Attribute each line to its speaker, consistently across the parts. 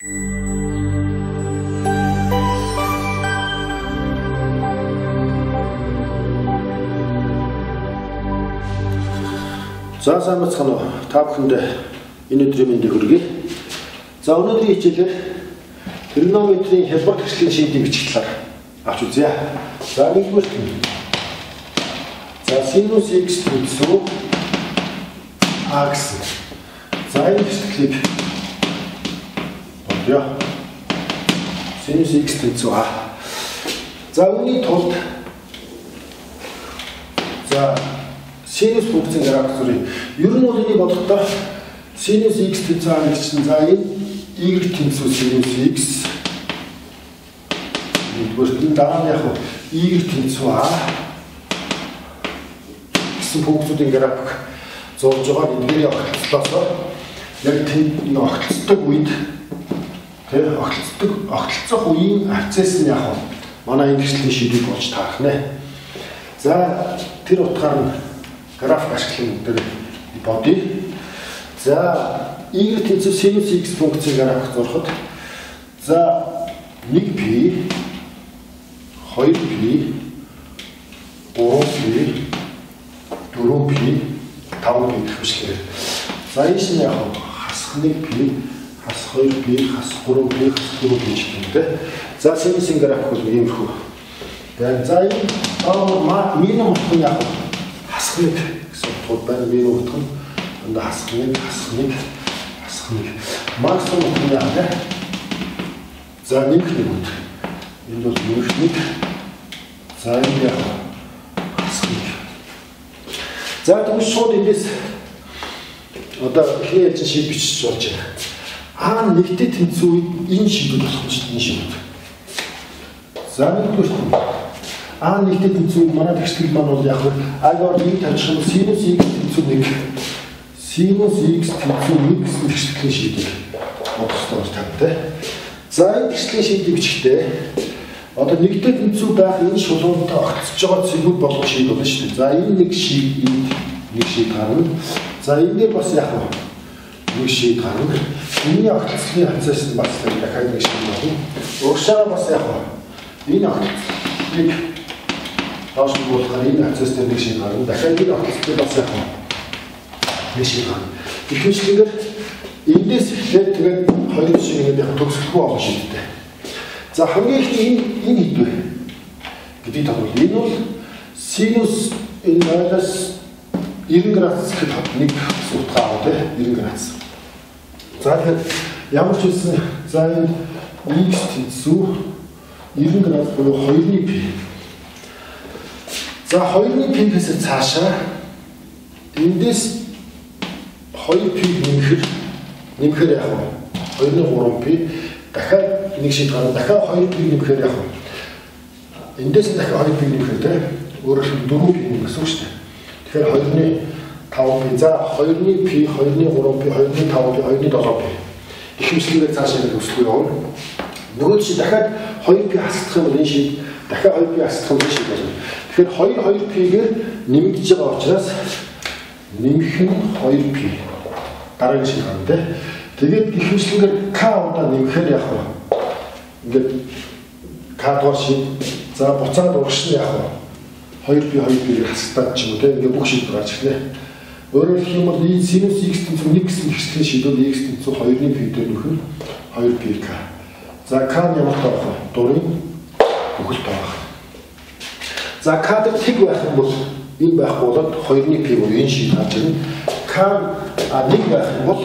Speaker 1: За сайн бацхан уу. Та бүхэнд энэ өдрийн мэндийг хүргэе. За өнөөдрийн хичээлээр тригонометрийн хялбар тэгшлийн шийдвэрийн бичих талаар авч үзье. За нэгдүгээр за синус x тэнцүү а гэсэн. За энэ бичлэгийг бодё. Синус x тэнцүү а. За үүний тулд за синус функцийн график зүрийн ер нь бол энийг бодохдоо синус x тэнцүү а гэж чинь за энэ y тэнцүү синус x нэгдүгээр дараа нь яг y тэнцүү а гэсэн функцийн график зурж байгаа эдгээр огтлолоос яг энэ огтлцдог үед тэр огтлцох үеийн абсцесс нь яг манай энэ тэгшлийн шийдвэрийг олж таарах нэ. За тэр утгаар нь график ашиглан дээр бодъё. За y тэнцүү синус x функцийн график зурхад за 1p 2p 3p 4p 5p гэх мэтлээ. За энэ нь яг хасах 1p хасах 2p хасах 3p хасах 4p гэж байна. За синусийн график бол иймэрхүү. За энэ минимум нь яг хасах нэг гэсэн утгаар байна. Минимум утга нь энэ хасах нэг максимум нь яа вэ? За нэмэх нэг үт. Энэ бол нэмэх нэг. За энэ яг хасах нэг. За тэгвэл шууд эндээс одоо ихний ялчин шийд бичиж болж байна. А нэгтэй тэнцүү энэ шийдвэр болох юм шиг энэ шийдвэр. За нэгдүгээр а нэгтэй тэнцүү манай тэгшил маань бол яг агоор нэг тавьчих юм синус x тэнцүү 1 синус x тэнцүү 1 гэсэн тэгшлийн шийдвэр бодох хэрэгтэй. За энэ тэгшлийн шийдвэр бичихтэй одоо нэгтэй тэнцүү байх энэ шулуунтай огцож байгаа цэгүүд болгох шийд болно шүү дээ. За энэ нэг шийд гарна. За энэ бас яг нэг шийд гарна. Энэний огцлын хацаас нь бас дахиад нэг шийд болно. Уушаа бас яг энэ огцлыг доош нь болох энэ хацаас дээр нэг шийд гарна. Дахиад энэ огцлыг бас яг нэг шийд гарна. Ихэнхийгээр эндээс эхлээд тэгээд хоёр шиг ингээд төгсөхгүй болох шийдтэй. За хамгийн ихний энэ хэдвэ гэдэг тохиол. Энэ бол синус энэ минус 90 градус гэхэд нэг утгаа аваа тийм 90 градус. За тэгэхээр ямар ч үсэн за энэ x тэнцүү 90 градус буюу 2-ны p. За 2-ны p-ээс цаашаа эндээс 2p нэмэхээр яг 2-ны 3p дахиад нэг шийд гарна. Дахиад 2p нэмэхээр яг эндээс дахиад 2p нэмэхээр тийм өөрөөр хэлбэл 4p нэмэх гэсэн үг шүү дээ. Тэгэхээр 2-ны 5p за 2-ны p 2-ны 3p 2-ны 5p 2-ны 7p ихэмжлэгээр цаашаа нэг өсгөө явна. Нөгөө жишээ дахиад 2p хасдах юм бол энэ шийд дахиад 2p хасдах юм шийд болно. Тэгэхээр 2p-гээр нэмэгдэж байгаа учраас нэмэх нь 2p дараагийн шийд гарна тийм. Тэгээд ихэмжлэгээр k удаа нэмэхээр яг ингээд k дугаар шийд за буцаад урагш нь яг 2p хасдаад ч юм уу тийм ингээд бүх шийд гарч ирлээ. Өөрөөр хэлэх юм бол энэ синус x тэнцүү 1 гэсэн хэсгийн шийдвэр x тэнцүү 2-ны p дээр нөх нь 2pk. За k нь ямар таах вэ? Дурын бүхэлд байгаа. За k дээр тэг байх юм бол энэ байхгүй болоод 2-ны p буюу энэ шийд гарч ирнэ. K нэг байх юм бол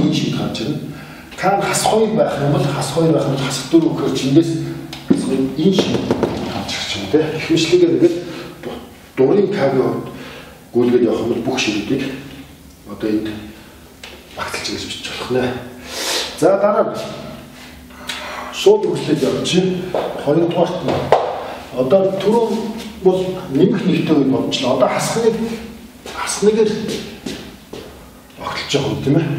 Speaker 1: энэ шийд гарч ирнэ. K хас 2 байх юм бол хас 2 байх юм бол хас 4 өгөхөөр чиндээс энэ шийд гарч ирч юм тийм. Ихэмжлэгээр ингээд дурын k-г гүйлгээд явах юм бол бүх шийдүүдийг одоо энд багталж ингэж бичиж болох нэ. За дараа нь шууд үргэлжлээд явчих. Хоёрдугаарт нь одоо түрүү бол нэмэх нэгтэй үед бодчихлоо. Одоо хасах нэгээр огтлж байгаа юм тийм ээ.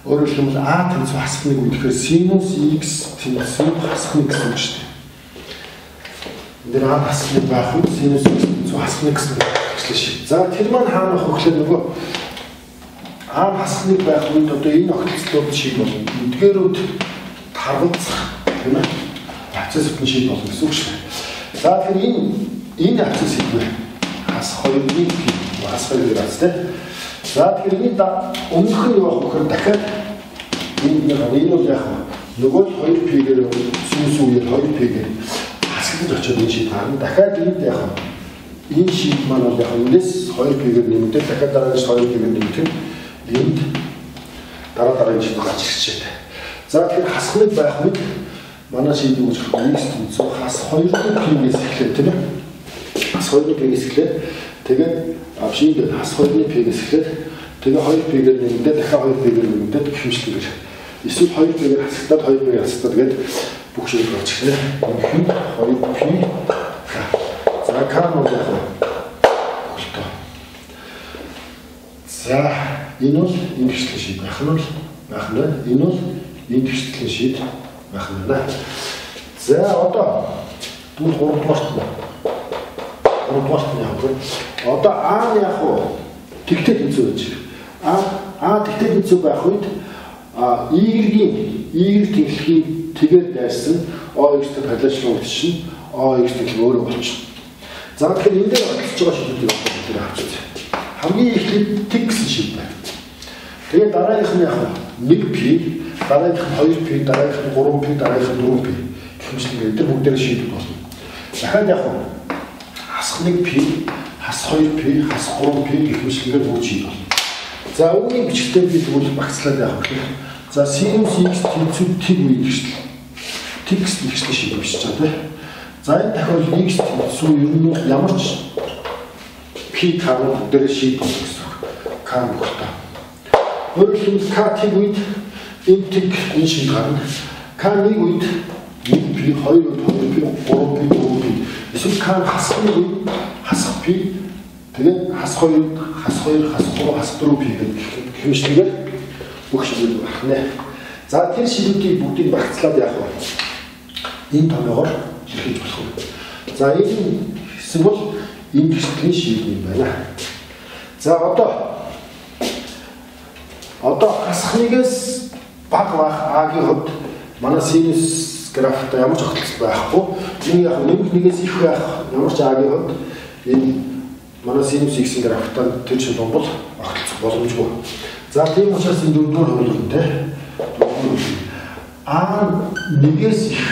Speaker 1: Өөрөөр хэлбэл а тэнцүү хасах нэг үехээр синус x тэнцүү хасах нэг гэсэн үг шүү дээ. Энд дээр а хасах нэг байх нь синус x тэнцүү хасах нэг гэсэн үг. За тэр маань хаана байх вэ гэхээр нөгөө а хасах нэг байх үед одоо энэ огтлцлууд шиг болно. Эдгээрүүд харгалзах тийм ээ. Хавцас бүтэн шийд болно гэсэн үг шүү. За тэгэхээр энэ хавцас хэлбэр хас 2-ны пи хас 2 градус тийм. За тэгэхээр энэ өмнөх нь явах бохор дахиад энэ бол яг нөгөө 2 пигээр сүүс үеэр 2 пигээр хасгаж очиод энэ шийд гарна. Дахиад энд яг энэ шийд маань бол яг эндээс 2 пигээр нэмэгдээд дахиад дараагаас 2 пигээр нэмэгдэх энд дараа шийд гарч ирчээ. За тэгэхээр хасхныг байх үед манай шийдийг үзэх x тэнцүү хас 2-ны пигээс эхлэв тийм ээ. Хас 2-ны пигээс эхлээд тэгээд авшиг хас 2-ны пигээс эхлээд тэгээ 2 пигээр нэмэгдээд дахиад 2 пигээр нэмэгдээд хэмжлэгээр эсвэл 2 пигээр хасагдаад 2 пигээр хасагдаад тэгээд бүх шийд гарч ирлээ. Энэ 2 пи. За кам бол яг хөлтөө. За энэ бол энэ хэвчлэн шийд байх нь энэ бол энэ хэвчлэн шийд байх нь байна. За одоо дүүл 3 дугаарт нь яг одоо А яг тэгтэй тэнцүү байж А тэгтэй тэнцүү байх үед Y-ийн тэнхлэхийг тэгээд дайсан OX-тэй талаачлагдчихна. OX-тэй өөрөө болчихно. За тэгэхээр энэ дээр олцож байгаа шийдвэрийг авчих. Хамгийн эхлээд тэг гэсэн шийд байна. Тэгээд дараагийнх нь яг 1 пи, дараагийнх нь 2 пи, дараагийнх нь 3 пи, дараагийнх нь 4 пи гэмшлэг гэдэг бүгдээр шийдвэр болно. Дахиад яг хас 1 пи, хас 2 пи, хас 3 пи гэмшлэгээр бүгд шийдвэр болно. За үүний бичгтээ би тэгвэл багцлаад явах гэх. За sinus x тэнцүү тэг үе гэжл. Текст нэгчлэн шийдвэр бичиж байгаа тийм. За энэ тохиолдолд x тэнцүү ер нь ямар ч p канал дээр шийдвэр болно гэсэн үг. Кан бүгдээ. Өөрөлдвөл k тэг үед энэ тэг энэ шийдвэр гарна. K нэг үед 1 p 2 үед 2 p 3 p 4 p. Эсвэл k хасхны үед хасах p тэгээд хас 2 хас 3 хас 4 p гэх хэмжлэгээр бүх шийдвэр гарна. За тэр шийдвэрийг бүгдийг багцлаад яах вэ? Энэ томьёогоор шилжиж болох юм. За энэ хэсэг бол энэ хэсгийн шийдвэр юм байна. За одоо хасхнаас баг бах А-гийн хувьд манай синус графта ямар ч огтлол байхгүй. Энэ яг нэгээс их байх ямар ч А-гийн хувьд энэ манай синус x-ийн графтаар тэр чинь бол огтлох боломжгүй. За тийм учраас энэ дөрөвдүгээр хуулиудтай А нэгээс их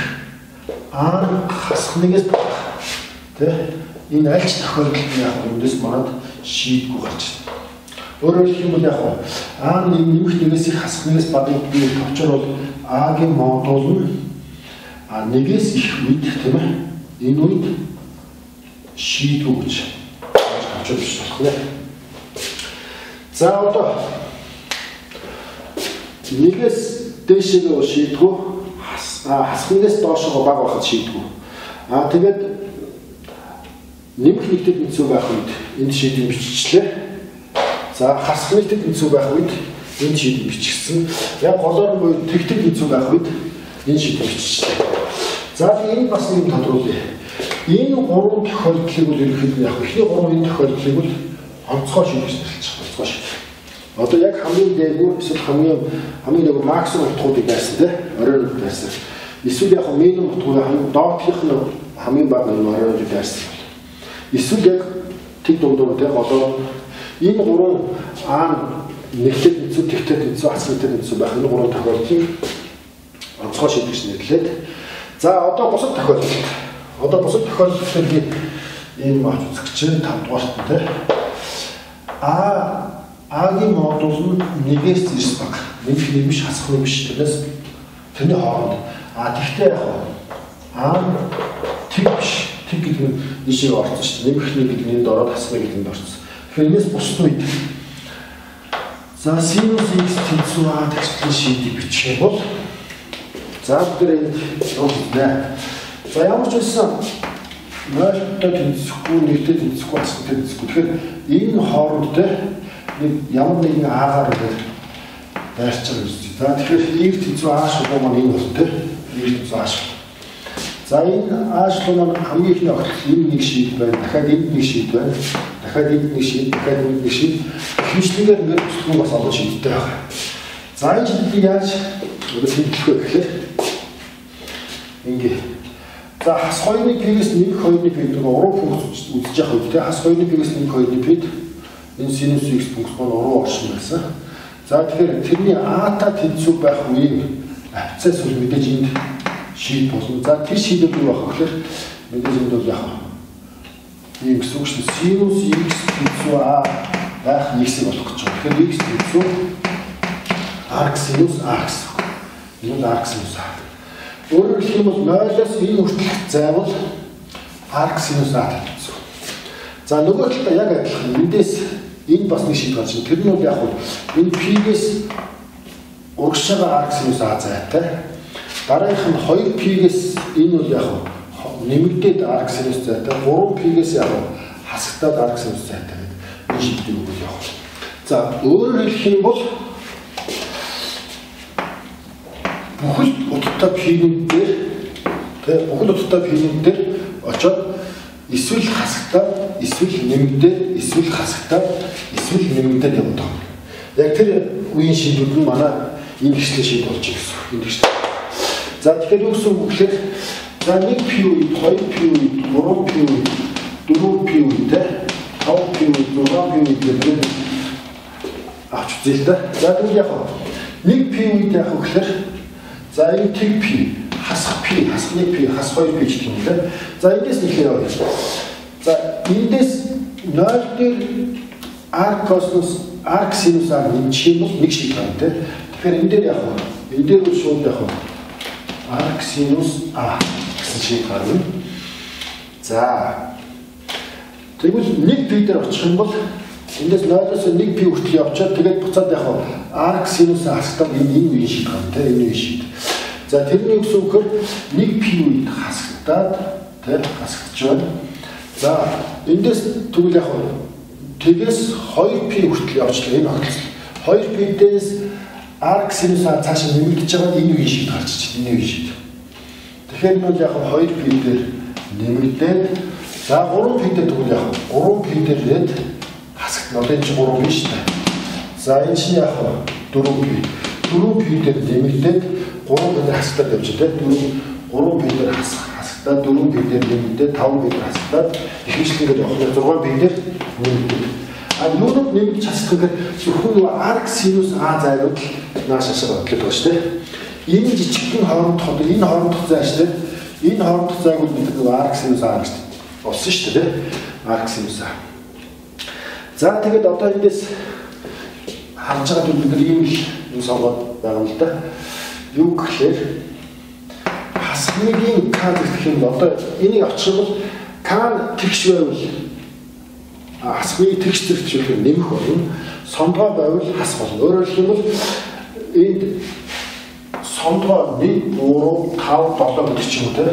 Speaker 1: А хасхнаас тэ энэ аль ч тохиолдолд яг үндэс манад шийдгүй гарч байна. Өөрөөр хэлбэл яг А нэмэх нэгээс их хасхнаас багын товчор бол А-гийн модул нь А нэгээс их үед тийм ээ энэ үед шийдгүй гэж товчор биш болох нэ. За одоо нэгээс дээшээ шийдгүй хасхнаас доошоо баг байхад шийдгүй. Тэгээд нэмэх нэгтэй тэнцүү байх үед энд шийдвэр биччихлээ. За хасхнаас тэнцүү байх үед энэ шийдвэр бичигдсэн. Яг голоор буюу тэгтэй тэнцүү байх үед энэ шийдвэр биччихлээ. За энэ бас нэг тодруулъя. Энэ гурван тохиолдлыг бол ерөнхийдөө яг эхний гурван энэ тохиолдлыг бол онцгой шийдвэрч нэрлэж байгаа. Онцгой шийдвэр. Одоо яг хамгийн дээгүүр эсвэл хамгийн нэг максимум утгуудыг байсан тийм оройн байсан. Эсвэл яг минимум утгууд доотлох нь хамгийн бага нь оройн байсан. Эсвэл яг тэг дундуур тийм одоо энэ гурван А нэгтэй тэнцүү, тэгтэй тэнцүү, хасхнастай тэнцүү байх энэ гурван тохиолдлыг онцгой шийдвэрч нэрлээд. За одоо бусад тохиолдол. Одоо бусад тохиолдолд би энэ маач үзэх чинь 5 дугаарт тийм А-гийн модул нь нэгээс зэрэг баг. Нэг биш хасхны биш тэрнээс тэрний хооронд. Тэгтээ яг тэг биш. Тэг гэдэг нь ийшээ орсон шүү дээ. Нэмэх нэг гэдэг нь энд ороод хасхны гэдэг нь орсон. Тэгэхээр энэс бусд үед. За sinus x тэнцүү А тэгшлэн шийдвэр бичих бол за бүгд энд байна. За ямар ч байсан нөлтөд тэнцэхгүй нэгтэй тэнцэхгүй хасхтай тэнцэхгүй. Тэгэхээр энэ хооронд нэг ямар нэгэн аагаар байрч байгаа юм. За тэгэхээр нэг тэнцүү ааш болох маань энэ бол тийм нэг тэнцүү ааш. За энэ ааш бол хамгийн ихний огтлол энэ нэг шийд байна. Дахиад энэ нэг шийд байна. Дахиад энэ нэг шийд, дахиад энэ нэг шийд. Хэмжлэгээр ингээд бүсгүй бас олон шийдтэй байна. За энэ шийдийг яаж шийдэх вэ гэхээр За хас 2-ны пигээс нэмэх 2-ны пиг гэдэг уруу функц үзэж явах үед хас 2-ны пигээс нэмэх 2-ны пиг энэ синус x функц маань уруу оршин байсан. За тэгэхээр тэрний а-та тэнцүү байх үеийн авцаас үл мэдээж энд шийд болно. За тэр шийдэл юу байх вэ гэхээр мэдээж энд бол яг ийм гэсэн үг шүү. Синус x тэнцүү а байх x-ийг олох гэж байна. Тэгэхээр x тэнцүү arc sinus a гэсэн. Энэ бол arc sinus a. Өөрөөр хэлэх юм бол 0-оос энэ хүртэлх зайвал arc sinus a тэнцүү. За нөгөө талаа яг адилхан. Эндээс энэ бас нэг шийд гарч байна. Тэр нь бол яг энэ p-гээс урагш байгаа arc sinus a зайтай. Дараагийнх нь 2p-гээс энэ бол яг нэмэгдээд arc sinus зайтай. 3p-гээс яг хасагтаад arc sinus зайтай гэдэг энэ шийдийг өгөх яг. За өөрөөр хэлэх юм бол бүхэл утгатай p-ийн дээр бүхэл утгатай p-ийн дээр очоод эсвэл хасагтаад, эсвэл нэмэгдээд, эсвэл хасагтаад, эсвэл нэмэгдээд явдаг. Яг тэр үеийн шийдвэр нь манай энэ гişлийн шийд болж ирсэн. Энэ гişл. За тэгэхээр юу гэсэн үг гэхээр за 1p үед, 2p үед, 3p үед, 4p үед, 5p үед, 6p үед гэдэг авч үзье л да. За тэгвэл яг 1p үед яг гэхээр за энэ тэг p, хасах p, хасхны p, хас 2p гэх юм лээ. За эндээс нэг яваа. За эндээс 0 дээр arc cosmos, arc sinus а нэмчих юм бол нэг шиг байна те. Тэгэхээр энэ дээр яг энэ дээр бол шууд яг arc sinus a гэсэн шиг гарна. За тэгвэл 1p дээр очих юм бол эндээс 0-оос 1p хүртэл явчаад тэгээд буцаад яг arc sinus a хасдаг энэ үеийн шийд гарна те. Энэ үеийн шийд. За тэрний үгс үгээр 1p үед хасагдаад тэр хасагдж байна. За эндээс тэгвэл яг тэгээс 2p хүртэл явчлаа энэ огтлол. 2p-дээс arc sinus a цаашаа нэмэгдэж байгаа энэ үеийн шийд гарч ирж байна. Энэ үеийн шийд. Тэгэхээр нь яг 2p дээр нэмэгдээд за 3p дээр тэгвэл яг 3p дээр нэт хасагдана. Одоо энэ чинь 3p шүү дээ. За энэ чинь яг 4p. 4p дээр нэмэгдээд 3p дээр хасагдаад явж байна. 3p дээр хасагдаад 4p дээр нэмэгдээд 5p дээр хасагдаад ихэнчлэгээр явах нь 6p дээр нэмэгдээд. А юунууд нэмэгдэж хасдаг гэхээр зөвхөн arc sinus a зайрууд нааш хашаа бодлоо байна шүү дээ. Энэ жижигхэн хоорондох одоо энэ хоорондох зай шүү дээ. Энэ хоорондох зайг бол бид нэг arc sinus a гэж болсон шүү дээ. Arc sinus a. За тэгээд одоо эндээс харж байгаа бид нэг ийм л сонгоод байгаа юм л да. Юу гэхээр хасхныгийн k гэх юм одоо энийг авчих юм бол k тэгш байвал хасхны тэгш зэрэгчээр нэмэх болно. Сондгоо байвал хас болно. Өөрөөр хэлэх юм бол энд сондгоо 1 3 5 7 гэдэг ч юм уу те.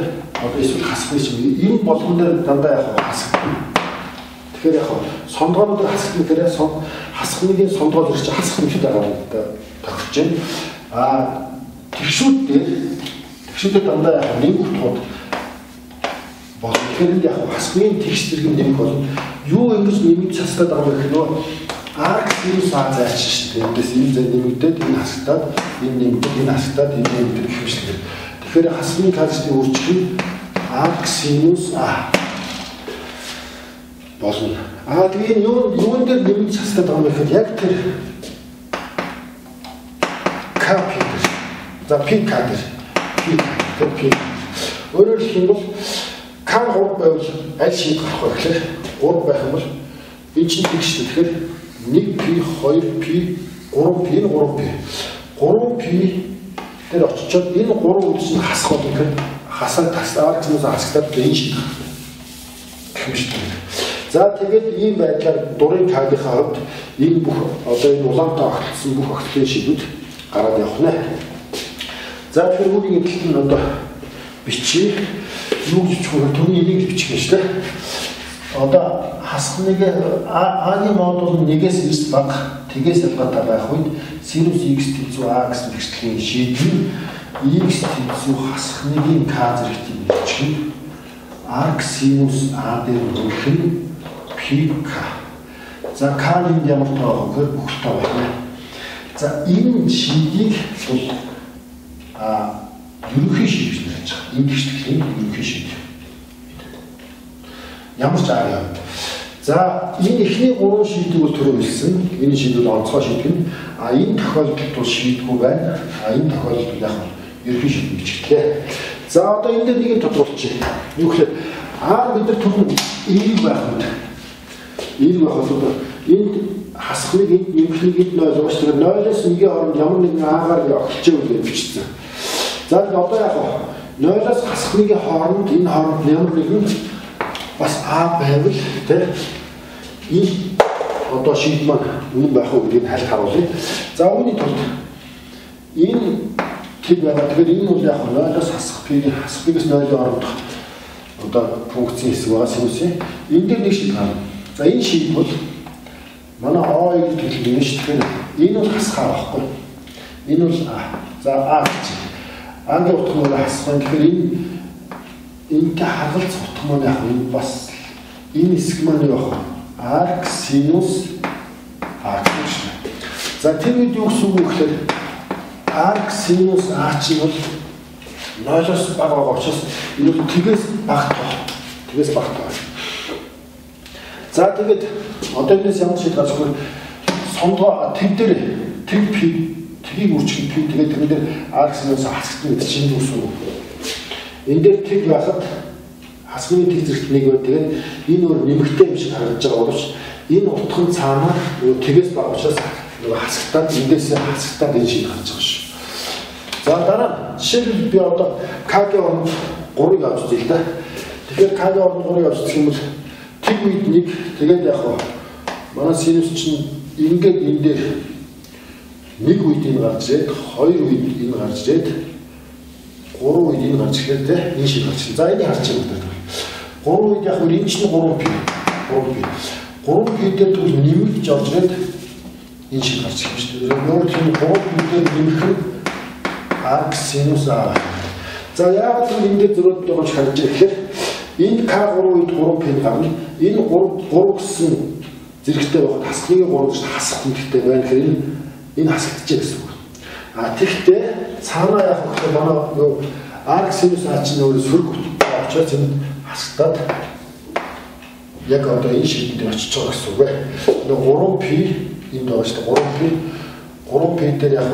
Speaker 1: Одоо эсвэл хасхны ч юм энэ болгон дээр дандаа яг хасагдана. Тэгэхээр яг сондгоонууд хасхны гэхээр хасхныгийн сондгоо зэрэг чи хасах юм шиг байгаа юм да тохирч байна. А тэгшүүдээр дандаа яг нэг утгууд бол тэгэхээр яг хасхны тэгш зэрэг нэмэх бол юу ингэж нэмж цастаад байгаа юм бэ нөө arc sinus a зайч шүү дээ. Эндээс энэ зай нэмэгдээд энэ хасагдаад энэ нэмэгдээд энэ хасагдаад энэ нэмэгдээд гэх юм шиг. Тэгэхээр хасхны калцийн үржих нь arc sinus a болно. А тэгээ юун дээр нэмж цастаад байгаа юм бэ гэхээр яг тэр k p дээр. За p k дээр. p. Өөрөөр хэлэх юм бол k 3 байвал аль шийд гарах вэ гэхээр 3 байх юм бол энэ чинь тэгш шүү. Тэгэхээр 1p, 2p, 3p, 3p. 3p дээр очичоод энэ 3 үдс нь хасах бол тэгэхээр хасаад arc sinus a хасагдаад энэ шийд гарах. За тэгээд ийм байдлаар дурын k-ийнхаа хувьд энэ бүх одоо энэ улаантай огтлсон бүх огтлын шийдүүд гараад явах нэ. За тэгэхээр үүний эдэлт нь одоо бичиж юу гэж чухал түүний энийг бичих юм шүү дээ. Одоо хасхныг А-ны модуль нь 1-ээс 9 бага тэгээс ялгаатай байх үед sinus x тэнцүү a гэсэн тэгшлийн шийдвэр x тэнцүү хасхныгийн k зэрэгтийн бичих arc sinus a дээр нөлөх нь pk. За k-ийн ямар тоо гэхээр бүхэлдээ байна. За энэ шийдийг бол ерөнхий шийд гэж нэрж байгаа. Энэ гişтгэлийн ерөнхий шийд. Ямар ч аа юм. За энэ эхний 3 шийдийг бол түрүү хэлсэн. Энэ шийд бол онцгой шийд гэнэ. А энэ тохиолдолд бол шийдгүй байна. А энэ тохиолдолд яг ерөнхий шийд гэж хэлээ. За одоо энэ дээр нэг юм тодруулчих. Юу гэхээр бид нар түрүү эерэг байх юм. Эерэг байх бол энд хасхныг энд нэмхнийг энд 0 ууштай 0-оос 1-ийн хооронд ямар нэгэн аагаар огтлж өгөх бичсэн. За одоо яг 0-оос хасхныг хооронд энэ хооронд ямар нэгэн бас А байвал тэ энэ одоо шийд маань үнэн байх уу гэдгийг хальт харуулъя. За үүний тулд энэ тэг байгаа. Тэгэхээр энэ бол яг 0-оос хасхнаас 0-ийн хооронд одоо функцийн хэсэг байгаа синусийн. Энэ дээр нэг шийд гарна. За энэ шийд бол манай А-ийг хэлдэг юм шүү. Тэгэхээр энэ бол хасхаа байхгүй. Энэ бол А. За А гэж. А-гийн утга нь хасхаа. Тэгэхээр энэтэй харгалзах утга маань яг энэ бас энэ хэсэг маань яг арк синус А гэж. За тэр үед юу гэсэн үг вэ гэхээр арк синус А чинь бол 0-оос бага байгаа учраас энэ бол тэгээс багтах. Тэгээс багтах. За тэгээд одоо энэс ямар шийд гарч ирэх вэ? Сондгоо тэг дээр тэг тгийг үржих пи тэгээд тэр дээр арк синус хасгтны гэдэг чинь юу гэсэн үг? Энэ дээр тэг байхад хасгны тэг зэрэгт нэг бай. Тэгээд энэ өөр нэмэгтэй юм шиг харагдаж байгаа боловч энэ утгын цаанаа тэгээс бага учраас нөгөө хасгтаад эндээс хасгтаад энэ шийд гарч байгаа шүү. За дараа жишээлбэл би одоо К-гийн оронд 3-ыг авч үзье л да. Тэгэхээр К-гийн оронд 3-ыг авч үзэх юм бол тэг үед нэг тэгээд яг манай синус чинь ингээд энэ дээр нэг үед энэ гарч ирээд 2 үед энэ гарч ирээд 3 үед энэ гарч ирэхээр тэ энэ шиг гарч ирсэн. За энийг харж байгаа. 3 үед яг энэ чинь 3p. 3p дээр тэгвэл нэмэгдэж орж ирээд энэ шиг гарч ирсэн шүү дээ. Нөгөө тийм 3p дээр нэмэх нь арк синус А. За яг л энэ дээр зөрөөд байгаа ч харж ирэхээр энэ К3 үед 3p гарна. Энэ 3 гэсэн зэрэгтэй байхад хасхныг 3 гэж хасах хэрэгтэй байна гэхээр энэ хасагдчихэ гэсэн үг. А тэгтээ цаанаа яг хөөхтэй манай юу арк синус А чинь өөрөө сөрөг учраас энэ хасагдаад яг одоо энэ шийдэнд очиж байгаа гэсэн үг бай. Нөгөө 3p энд байгаа шүү дээ. 3p дээр яг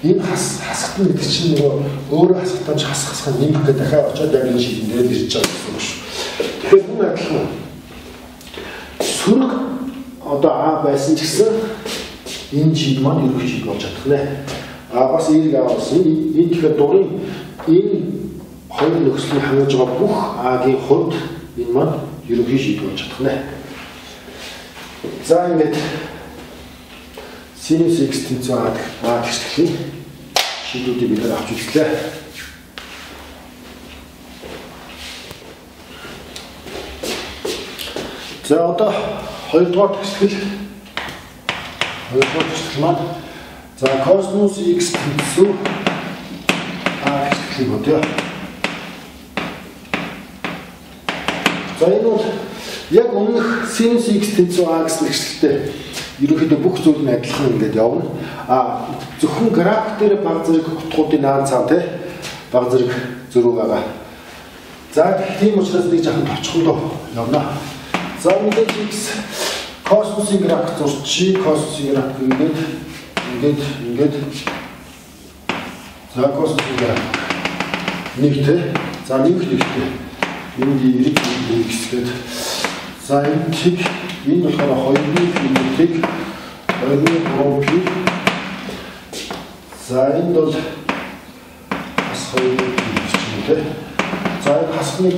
Speaker 1: энэ хасахтан гэдэг чинь нөгөө өөрөө хасахтанч хасах нэмэх гэдэг дахиад очоод яг энэ шийдэн дээр ирж байгаа гэсэн үг шүү. Тэгэхээр энэ адилхан сөрөг одоо А байсан ч гэсэн энэ шийд маань ерөнхий шийд болж чадах нэ. А бас эерэг авсан. Энэ тэгэхээр дурын энэ хоёр нөхцөлийг хангаж байгаа бүх А-гийн хувьд энэ маань ерөнхий шийд болж чадах нэ. За ингээд синус x тэнцүү А гişтгэлийн шийдүүдийг бид авч үзлээ. За одоо хоёрдугаар гişтгэл маань за косинус x тэнцүү А гişтгэлийн бодё. За энэ бол яг өмнөх синус x тэнцүү А гэсэн гişгэлтэй ерөнхийдөө бүх зүйл нь адилхан ингээд явна. А зөвхөн график дээр баг зэрэг утгуудын наан цаа тий баг зэрэг зөрүү байгаа. За тийм учраас нэг жоохон товчхондоо явна. За мэдээж x косинусын график зурчи косинусын график ингээд за косинусын график нэг тий за нэгтэй энд эрэг x гэдэг за энэ тэг энэ болохоор 2-ыг 2-3p за энэ бол бас 2-ыг гэж юм тий. За энэ хасхныг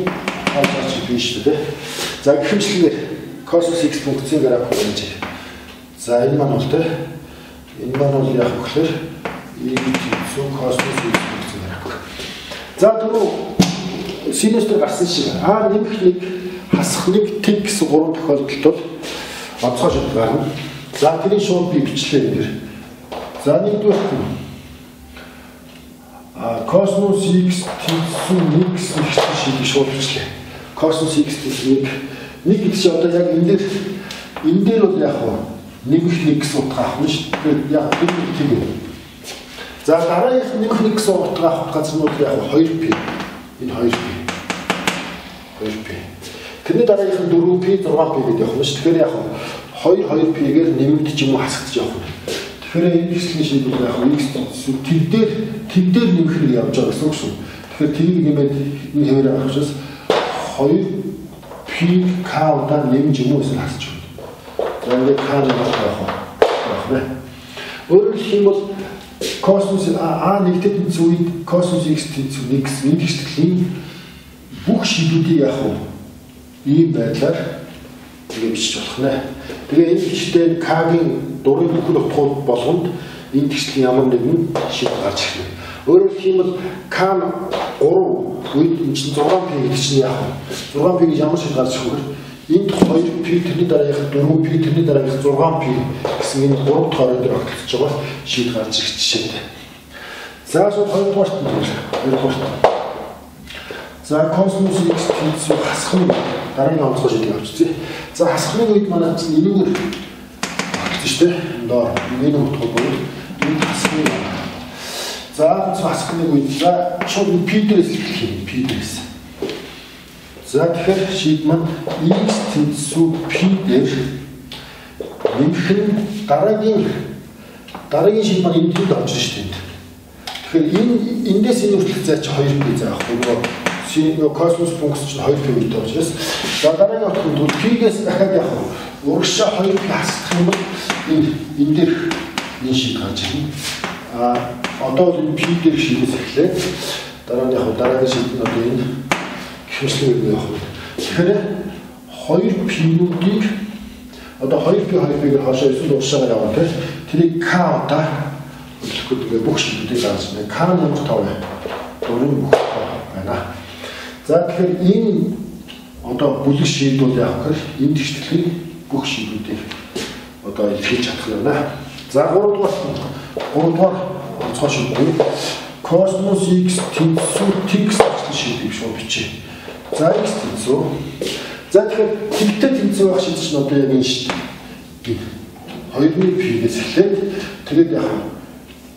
Speaker 1: хаалгач биш тий. За гэхмэчлэн cos x функцийн график байж. За энэ маань бол тий. Энэ маань бол яг гэхээр e тэнцүү cos x функцийн график. За түрүү синус дээр гарсан шиг А нэмэх нэг хасах нэг тэг гэсэн 3 тохиолдолд бол онцгой шийд гарна. За тэрийг шууд би бичлээ энэ. За нэгдүгээр косинус x тэнцүү 1 гэсэн шийдийг шууд бичлээ. Косинус x тэнцүү 1 гэдэг чинь одоо яг энэ дээр бол яг нэмэх 1 гэсэн утга авах нь шүү дээ. Яг тэр тийм. За За дараагийнх нь нэг гэсэн утга авах газрнууд яг 2p. Энэ 2p. 2p. Тэрний дараагийнх нь 4p, 6p гэдэг явах юм ш. Тэгэхээр яг 2p-гээр нэмэгдэж юм уу хасагдаж явах юм. Тэгэхээр энэ хэсгийн шийдвэр яг x тэд дээр нэмэх нь явж байгаа гэсэн үг шүү. Тэгэхээр тэрийг нэмээд энэ хэвээр авах учраас 2p k-удаа нэмж юм уу гэсэн хасч байна. За ингээд k нэмэх явах байна. Өөрөөр хэлбэл космос А1-тэй тэнцүү үед космос x тэнцүү 1 гэсэн энэ хэсгийн бүх шийдвүүдийг яг ийм байдлаар тэгээ бичиж болох нэ. Тэгээ энэ бичтэй К-гийн дурын бүхэл утгууд болгонд энэ хэсгийн ямар нэгэн шийдвэр гарч ирнэ. Өөрөөр хэлбэл К 3 үед энэ чинь 6p гэдэг чинь яг 6p-ийг ямар шийдвэр гарч ирэх вэ? Энд 2p тэрний дараагийнх 4p тэрний дараагийнх 6p гэсэн энэ 3 тойрон дээр огтлож байгаа шийдвэр гарч ирэх жишээтэй. За шууд 2 дугаарт нь. За космос x тэнцүү хасах нь дараагийн онцгой шийдвэр авчихъя. За хасахны үед манай чинь энэгээр багтсан шүү дээ. Доор энэ утга бол энэ хасахны. За хасахны үед за шууд p дээрээс эхлэх юм. P дээрээс. За тэгэхээр шийд маань x тэнцүү p дээр нэмэх нь дараагийн шийд маань энд орж ирж шүү дээ. Тэгэхээр эндээс энэ хүртэл заач 2p заах. Космос функц чинь 2p үед орж. За дараагийн утганд бол p-гээс дахиад яг урагшаа 2p хасах юм бол энэ дээр энэ шийд гарч ирнэ. Одоо бол p дээр шийдээс эхлээд дараа нь яг дараагийн шийд нь одоо энэ хэмжлэг явах. Тэгэхээр 2p-үүдийг одоо 2p-гээр хоошоо эсвэл урагшаа яваа тийм тэрийг k удаа хөдөлгөхөд бүх шийдүүдийг гаргаж байна. K нь 5 дөрөв бүх байна. За тэгэхээр энэ одоо бүлэг шийдвэр явах гэхээр энэ тэгшлэгийг бүх шийдвүүдийг одоо илэрхийлж чадах юм байна. За 3 дугаар онцгой шийдвэр космос x тэнцүү x гэсэн шийдвэр шүү бичээ. За x тэнцүү. За тэгэхээр тэгтэй тэнцүү байх шийдвэр чинь одоо яг энэ шийдвэр. 2p-гээс эхлээд тэгээд яг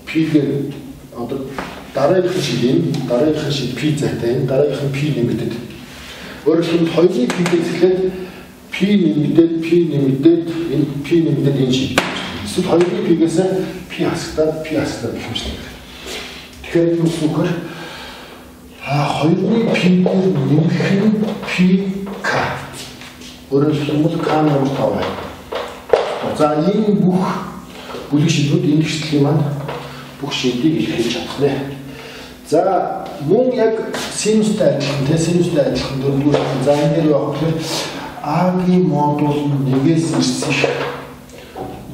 Speaker 1: p-гээр одоо дараагийнх шийд p зайтай энэ дараагийнх нь p нэмэгдээд өөрөөр хэлбэл 2-ны p-ээс эхлээд p нэмэгдээд энэ p нэмэгдээд энэ шийд. Эсвэл 2-ны p-гээс p хасагдаад гэх юм шиг. Тэгэхээр юу гэхээр 2-ны p-гээр нэмэх нь pk. Өөрөөр хэлбэл k нь 5 байна. За энэ бүх бүлэг шийдвүүд энэ хэсгийн маань бүх шийдийг илэрхийлж чадах нэ. За мөн яг синустай адилхан дөрөвдүгээр. За энэ дээр явах гэхээр А-гийн модуль нэгээс ирсэн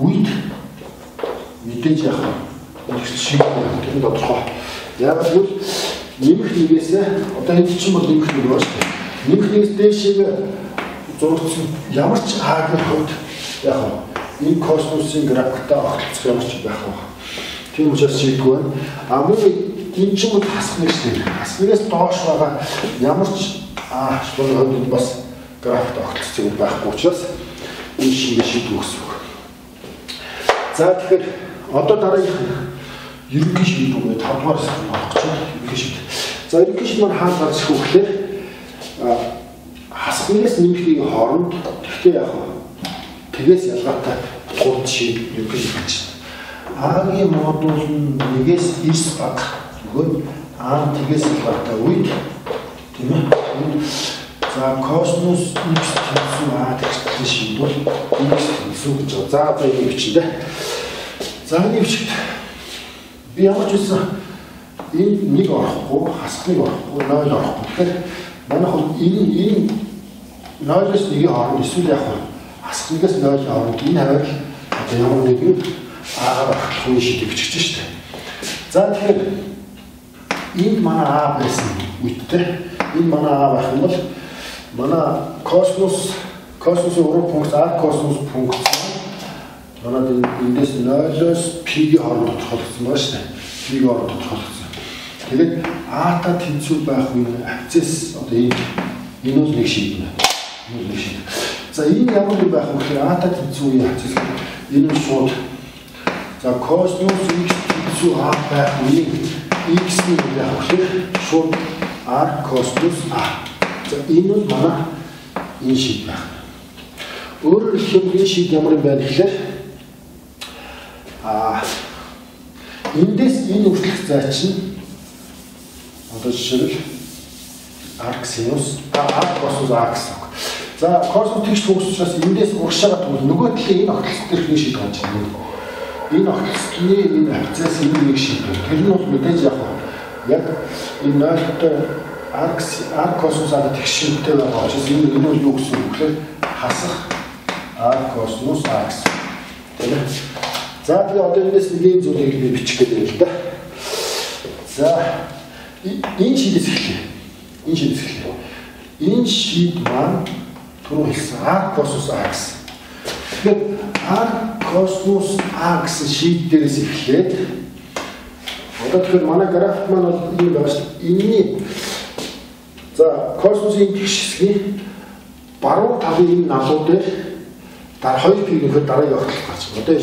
Speaker 1: үед мэдээж яах вэ? Шийдвэр тэр тодорхой. Яг л нэмэх нэгээс одоо энэ чинь бол нэмэх нэг байна шүү дээ. Нэмэх нэгээс дээшээ зургдсан ямар ч А-гийн хувьд яг энэ космосын графикта огтлцох ямар ч байх вэ? Тийм учраас шийдвэр байна. Мөн энэ ч юм хасах нэг шүү дээ. Хаснаас доош байгаа ямар ч шуурын хувьд бас графикт огтлцох байхгүй учраас энэ шинэ шийдвэр өгсөн. За тэгэхээр одоо дараагийн ерөнхий шийдвэр 5 дугаар хэсэг болох гэж байна. Ерөнхий шийдвэр. За ерөнхий шийдвэр маань хаана гарч ирэх вэ гэхээр хасхнаас нэмэхийн хооронд тэгтээ яг тэгээс ялгаатай утгууд шийдвэр ерөнхий шийдвэр. А-гийн модуль нэгээс эрс баг өгөөд А тэгээс ялгаатай үед тийм ээ. За космос x тэнцүү А тэгштэй шийдвэр x тэнцүү гэж байгаа. За энэ бичэндээ. За энэ бичэд би ямар ч үсэн энэ нэг орохгүй, хасхныг орохгүй, 0 орохгүй. Тэгэхээр манайх энэ 0-оос 1-ийн хооронд эсвэл яг хасхнаас 0-ийн хооронд энэ хавар одоо ямар нэгэн А-гаар орохын шийдвэр бичиж шүү дээ. За тэгэхээр энэ манай А байсан үедээ энэ манай А байх юм бол манай космосын уран функц А космос функц манай эндээс 0-оос p-ийн хооронд тодорхойлогдсон байна шүү дээ. P-ийн хооронд тодорхойлогдсон. Тэгээд А-та тэнцүү байх үе абцэс одоо энэ бол нэг шийдвэр. За энэ ямар нэг байх вэ гэхээр А-та тэнцүү үе абцэс энэ нь шууд за космос x тэнцүү А байх үеийн x-ний яг шууд r cosmos a. За энэ нь манай энэ шийд байна. Өөрөөр хэлбэл энэ шийд ямар юм байна гэхээр эндээс энэ үргэлжлэх зай чинь одоо жишээлбэл r sinus r cosmos a гэсэн. За cosmos тэгш төгсчөөс эндээс урагшаага тэгвэл нөгөө талын энэ огтлол төрх нэг шийд гарч ирнэ. Энэ огтлолны энэ хавцаас энэ нэг шийд байна. Тэр нь бол мэдээж яг энэ нойлтой r cosmos a тэгш шийдтэй байгаа учраас энэ нь юу гэсэн үг вэ? Хасах r cosmos a гэсэн. Тийм. За тэгээ одоо эндээс нэг юм зүйлийг би бичих гэдэг юм л да. За энэ шийдээс эхлэе. Энэ шийд маань түрүү хэлсэн r cosmos a гэсэн. Тэгэхээр r cosmos a гэсэн шийд дээрээс эхлээд одоо тэгэхээр манай график маань бол ийм байна шүү дээ. Энэний за космосын тэгш хэсгийн баруун талын энэ налуу дээр дараа 2 пиг нөхөд дараагийн огтлол гарч байна. Одоо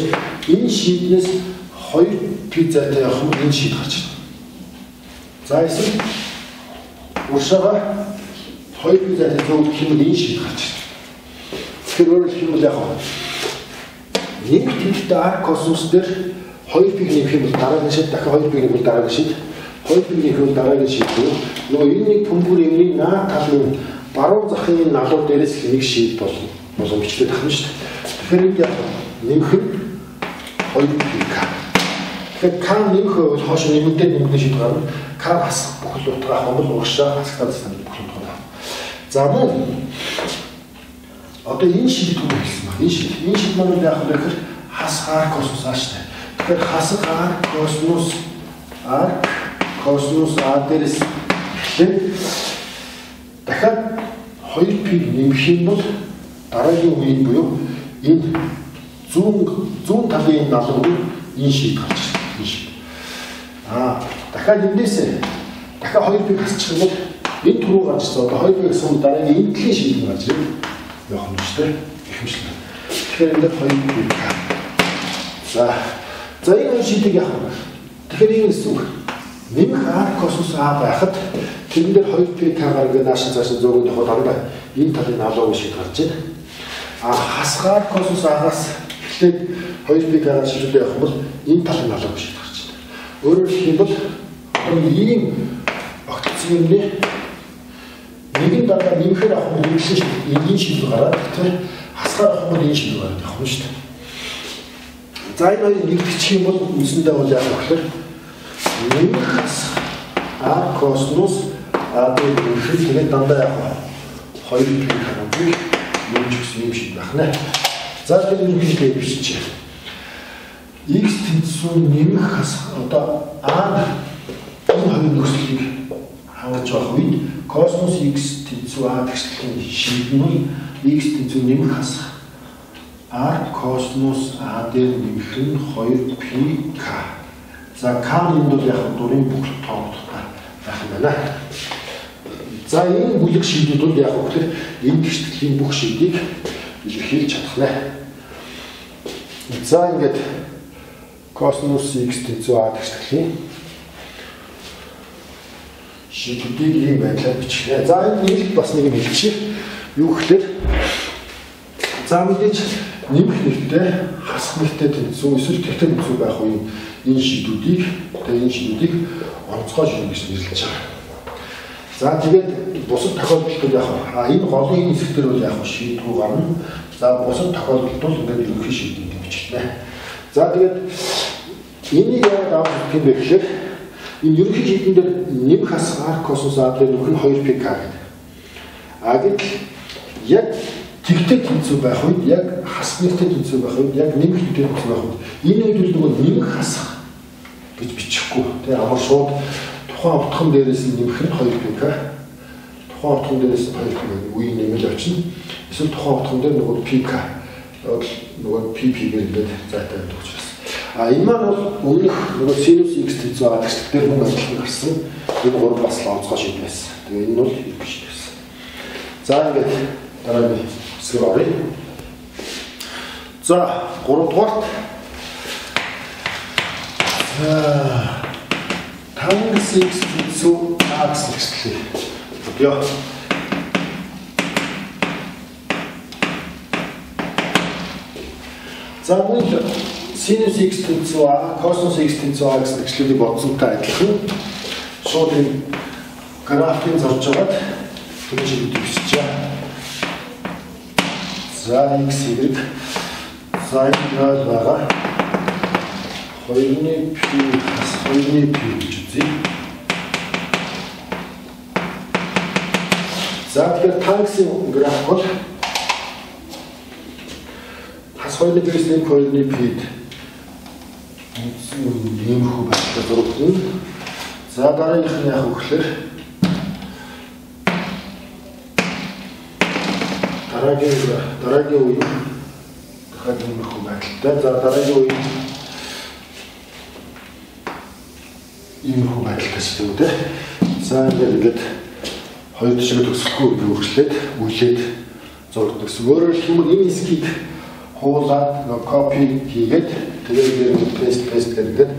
Speaker 1: энэ шийднээс 2 пиг зайтай явах юм энэ шийд гарч байна. За эсвэл уршаага 2 пиг зайтай зөв хэмээн энэ шийд гарч байна. Тэгэхээр өөрөөр хэлбэл яг нэг тэгтээ r cosmos дээр 2 пиг нэмэх юм бол дараагийн шийд дахин 2 пиг нэмэх дараагийн шийд 2 пиг нэмэх бол дараагийн шийд нөгөө энэ нэг төмбөр эмний наа талын баруун захын налуу дээрээс нэг шийд болно. Боломжтой тахна шүү дээ. Тэгэхээр энэ яг нэмэх нь 2 пиг k. Тэгэхээр k нэмэх бол хойш нэмэгдээ шийд гарна. K хасах бүхэл утгаа хомбол урагшаа хасахтаа санал бүхэл утгаа. За мөн одоо энэ шийд түр хэлсэн байна. Энэ шийд маань яг тэгэхээр хасах r cosmos a шүү дээ. Тэгэхээр хасах r cosmos a дээрээс эхлээд дахиад 2 пиг нэмэх юм бол дараагийн үеийн буюу энэ зүүн талын налуу энэ шийд гарч ирсэн. Энэ шийд. Дахиад эндээсээ дахиад 2 пиг хасчих юм бол энэ түрүү гарч ирсэн. Одоо 2 пиг гэсэн дараагийн энэ талын шийд гарч ирэх явах юм шүү дээ. Ихэмжлэн. Тэгэхээр энэ 2 пиг. За энэ хоёр шийдийг яах вэ? Тэгэхээр энэ гэсэн үг. Нэмэх r cosmos a байхад тэрэн дээр 2 пиг гаргаад нааш цааш зөөгөнд явахад дандаа энэ талын налуу шийд гарч ирнэ. Хасгаар cosmos a-гаас эхлээд 2 пиг гараад шийдүүлээ явах бол энэ талын налуу шийд гарч ирнэ. Өөрөөр хэлэх юм бол ийм огтлцсон юмны нэгэн дараа нэмэхээр авах нь энэ шийд гараад тэгэхээр хасгаар авах нь энэ шийд гараад явах нь шүү дээ. За энэ хоёр нэгтгэчих юм бол үндсэндээ бол яг гэхээр нэмэх r cosmos a дээр тэгээд дандаа яг 2 пиг гараад нэмж өгсөн юм шиг байна. За тэгээд ерөнхийдөө бичиж x тэнцүү нэмэх хасах одоо a энэ хоёр нөхцөлийг хангаж байгаа үед cosmos x тэнцүү a тэгшлэлийн шийд нь x тэнцүү нэмэх хасах r cosmos a дээр нэмэх нь 2 pk. За k нь бол яг дурын бүхэл тоогдохтой байх юм байна. За энэ бүлэг шийдүүд бол яг гэхээр энэ тэгшлэлийн бүх шийдийг илэрхийлж чадах нэ. За ингээд cosmos x тэнцүү a тэгшлэлийн шийдүүдийг ийм байдлаар бичихнэ. За энэ нэг бас нэг юм хэлчихье. Юу гэхээр за мэдээж нэмэх нэртэй хасах нэртэй тэнцүү эсвэл тэгтэн тэнцүү байх үеийн энэ шийдүүдийг онцгой шийд гэж нэрлэж байгаа. За тэгээд бусад тохиолдолд яг энэ голын хэсэг дээр бол яг шийдвэр гарна. За бусад тохиолдолд бол ингээд ерөнхий шийдийг бичнэ. За тэгээд энийг яг авах юм бэ гэхээр энэ ерөнхий шийдэн дээр нэмэх хасах r cosmos a дээр нөхөн 2 pk гэдэг. Гэтэл яг тэгтээ тэнцүү байх үед яг хас нэртэй тэнцүү байх үед яг нэмэх нэртэй тэнцүү байх үед энэ үед бол нэмэх хасах гэж бичихгүй. Тэгээ амар шууд тухайн утхан дээрээс нэмэх нь 2 pk. Тухайн утхан дээрээс 2 pk үе нэмэл очно. Эсвэл тухайн утхан дээр нөгөө pk нөгөө pp-гээр ингээд зайтай байдаг учраас. Энэ маань бол өмнөх нөгөө sinus x тэнцүү а тэгшлэг дээр мөн адилхан гарсан. Энэ гурав бас л онцгой шийд байсан. Тэгээ энэ бол ерөнхий шийд байсан. За ингээд дараагийн хэсгээр оръё. За 3 дугаарт За танкс x тэнцүү x гэхлээ. Яа. За мөн синус x тэнцүү a, косинус x тэнцүү a гэсэн хэвчлэлийг бодсонтой адилхан. Шууд энэ графикийг зорж байгаад тэр чиглэлд биччихье. За x y за энэ байгаа. Хоёрны p бас хоёрны p гэж үзье. За тэгэхээр танксын график бол хас хоёрны p-с нэг хоёрны p-д иймэрхүү байдлаар зурагдана. За дараагийнх нь яг өгөхлөөр дараагийн үе дахиад иймэрхүү байдалтай. За дараагийн үе иймэрхүү байдалтай ч тийм үү те. За ингээд хоёр тишээ төгсөхгүй үргэлжлээд үйлээд зурдаг гэсэн. Өөрөөр хэлбэл энэ эсгийг хуулаад копи хийгээд тэгээд пэст гэдэг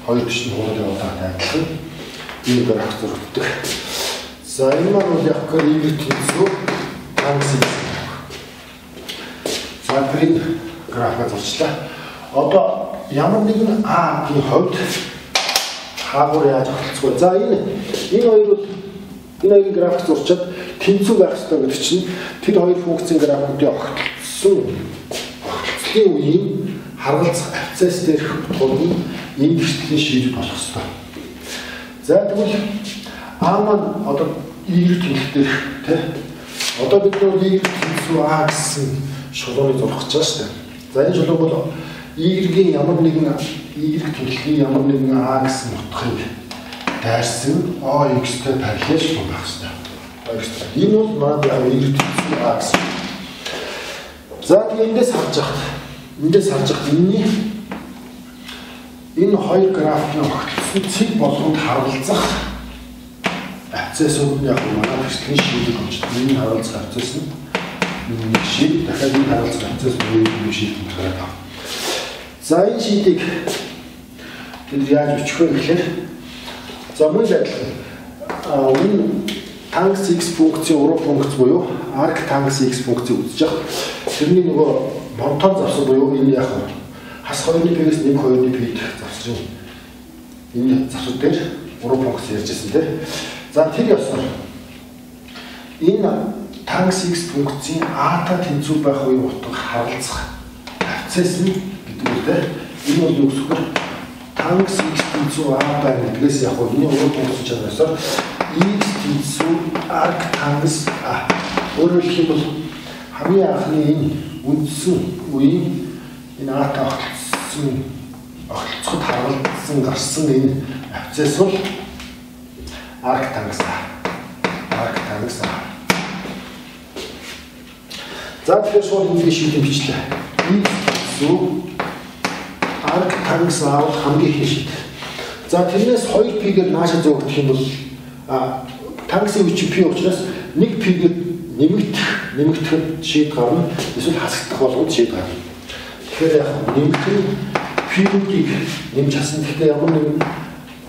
Speaker 1: хоёр тишээ хуулаад явуулаад адилхан ийм график зурдаг. За энэ маань яг гэрийг тэнцүү танкс. За энэ график зурчлаа. Одоо ямар нэгэн А-гийн хувьд хаагуур яаж огтлцгүй. За энэ хоёр бол энэ хоёрын график зурчаад тэнцүү байх хэрэгтэй гэдэг чинь тэр хоёр функцийн графикуудыг огтлцсон үеийн харгалзах абсцесс дээрх тулгын энэ гэрчлийн шийдэл болох ёстой. За тэгвэл А маань одоо Y тэнцэл дээр тий. Одоо бид нөө Y тэнцүү А гэсэн шулууныг зурах гэж байна шүү дээ. За энэ шулуун бол Y-ийн ямар нэгэн Y тэнцлийн ямар нэгэн А гэсэн утгыг дайрсан OX-тэй параллел шулуун байх ёстой. Энэ бол манай Y тэнцүү А гэсэн. За тэгээ эндээс харж байгаа. Энэ хоёр графикийн огтлсон цэг болгонд харгалзах абсцессүүд нь яг манай гэрчлийн шийдэл болж байна. Энэ харгалзах абсцесс нь нэг шийд дахиад энэ харгалзах абсцесс нэг шийд байна. За энэ шийдийг бид яаж бичих вэ гэхээр за мөн адилхан энэ танкс x функцийн уруу функц буюу arc танкс x функцийг үзэж байгаа. Тэрний нөгөө монтон завсан буюу энэ яг хас хоёрны p-с нэг хоёрны p-д завсрын энэ завсар дээр уруу функц ярьжсэн тийм. За тэр ёсоор энэ танкс x функцийн a-та тэнцүү байх үеийн утга харгалзах абсцесс нь гэдэг үгтэй. Энэ бол юу гэхээр танкс x тэнцүү a байна гэдгээс яг энэ уруу функц чанарсаар x тэнцүү arc танкс a. Өөрөөр хэлбэл хамгийн анхны энэ үндсэн үеийн энэ А-та огтлцоход харгалзсан гарсан энэ абсцесс бол arc танкс А. За тэгэхээр шууд энэ шийдэл бичлээ. X arc танкс А бол хамгийн их шийдэл. За тэрнээс 2p-гээр нааша зөөгдөх юм бол танксын үе p учраас 1p-гээр нэмэгдэх шийд гарна. Эсвэл хасагдах болгоод шийд гарна. Тэгэхээр яг нэмэгдэх p-ийг нэмж хасна. Гэхдээ ямар нэгэн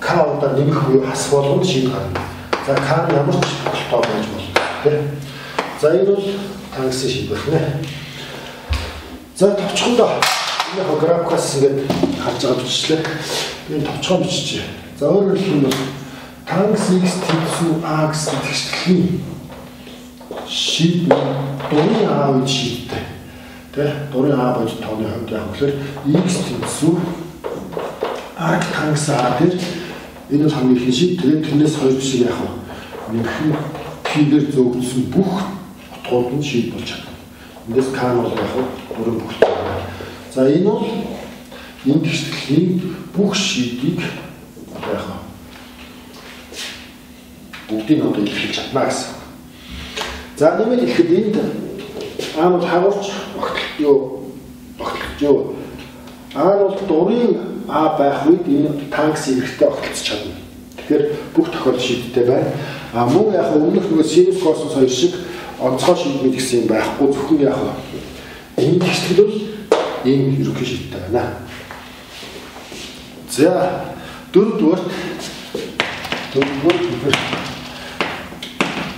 Speaker 1: k-удаа нэмэх буюу хасах болгоод шийд гарна. За k ямар ч тоо байж болно. За энэ бол танксын шийд байна. За товчхондоо энэ графикаас ингээд харж байгаа бичлээ. Энэ товчхон биччихье. За өөрөөр хэлбэл танкс x тэнцүү a гэсэн тэгшлэлийн шийд дурын А үед шийдтэй. Тэ дурын А бодит тооны хувьд яг гэхээр x тэнцүү arc танкс А дээр энэ бол хамгийн их шийд. Тэгээд тэрнээс хоёр шиг яг нэмхэн p-гээр зөөгдсөн бүх утгууд нь шийд болж чадна. Эндээс k нь бол яг дурын бүх. За энэ бол энэ гэрчлийн бүх шийдийг яг бүгдийг одоо илэрхийлж чадна гэсэн. За нэмээд ихэд энд А бол хагуулч огтлж юу. А бол дурын А байх үед энэ танкс эрэхтэй огтлж чадна. Тэгэхээр бүх тохиолдол шийдтэй байна. А мөн яг өмнөх нөгөө синус косинус хоёр шиг онцгой шийдмэд гэсэн юм байхгүй зөвхөн яг энэ гэрчлэл бол ийм ерөнхий шийдтэй байна. За Дөрөвдүгээр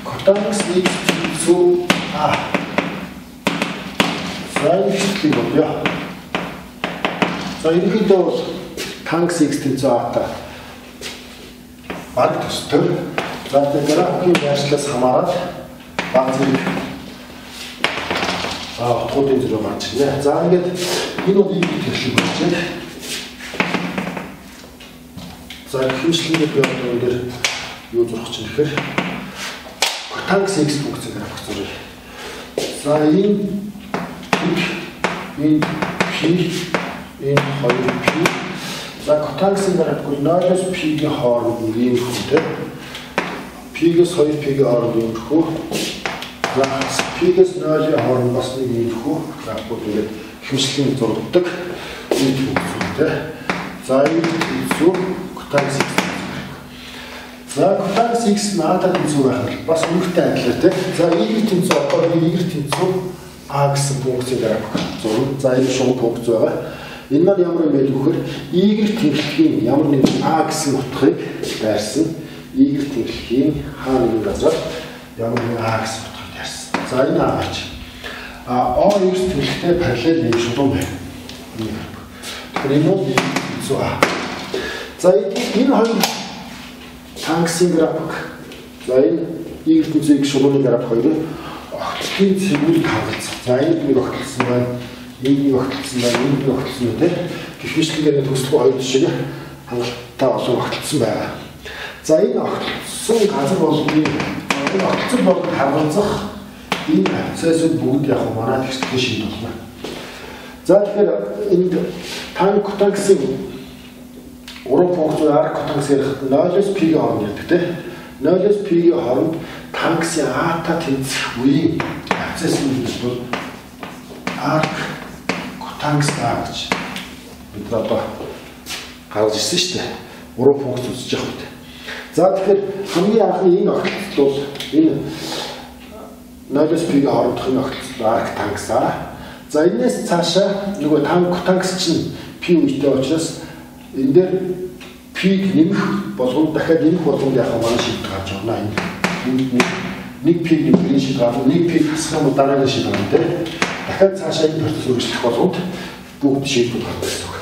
Speaker 1: котангс x тэнцүү а. За ихтэй болё. За ерөнхийдөө бол танкс x тэнцүү а-та баг төстөр. За тэгээд графикийн байршлаас хамаарал баг зэрэг утгуудын зэрэг гарч ирнэ. За ингээд энэ бол ийм төрлийн болж байна. За хэмжлэгээ би өндөр юу зурх чинь гэхээр котангс x функцийг график зуръя. За энэ p энэ 2p. За котангсын график 0-оос p-ийн хооронд ийм хүнтэй. P-гээс 2p-ийн хооронд ийм хөө. За p-гээс 0-ийн хооронд бас нэг ийм хөө. Графикууд ингээд хэмжлэгийн зургадаг ийм функцтэй. За энэ зөв котангс x. За котангс x надад тэнцүү байх бол бас үүртэй адилхан тийм. За y тэнцүү одоо y тэнцүү a гэсэн функцийг график зурна. За энэ шууд функц байгаа. Энэ маань ямар юм бэ гэхээр y тэнхлэхийн ямар нэгэн a гэсэн утгыг байрсан. Y тэнхлэхийн хаа нэгэн газар ямар нэгэн a гэсэн утгыг байрсан. За энэ аач. O y тэнхлэхтэй параллел нэг шугам байна. Тэгэхээр энэ бол y тэнцүү a. За энэ хоёр танксын график. За энэ y тэнцүү шугамын график хоёр огтлын цэгүүл хавцсан. За энэ нэг огтлсон байна. Нэг огтлсон байна. Нэг огтлсон үү. Гихмишлэгээр төслөө хоёр шиг хангалттай олон огтлсон байгаа. За энэ огтлсон газар бол энэ огтлсон бол харгалзах энэ процессыг бүгд яг манай техникийн шийд болно. За тэгэхээр энэ танксын уран функц арк котангс ярих 0-оос p-ийн хооронд гэдэг тийм. 0-оос p-ийн хооронд танксын а-та тэнцэх үеийн процессын бол арк котангс а гэж бид одоо гаргаж ирсэн шүү дээ. Уран функц үзэж явах үед. За тэгэхээр хамгийн анхны энэ огтлолт бол энэ 0-оос p-ийн хоорондох энэ огтлолт арк танкс а. За энэс цаашаа нөгөө котангс чинь p үетэй учраас энэ дээр p-г нэмэх болгонд дахиад нэмэх болгонд яг манай шийдэл гарч орно. Энэ нэг p-г нэмэх шийдэл гарна. Нэг p-г хасах юм дараагийн шийдэл гарна тийм. Дахиад цаашаа энэ процесс үргэлжлэх болгонд бүгд шийдэл гарна гэсэн үг.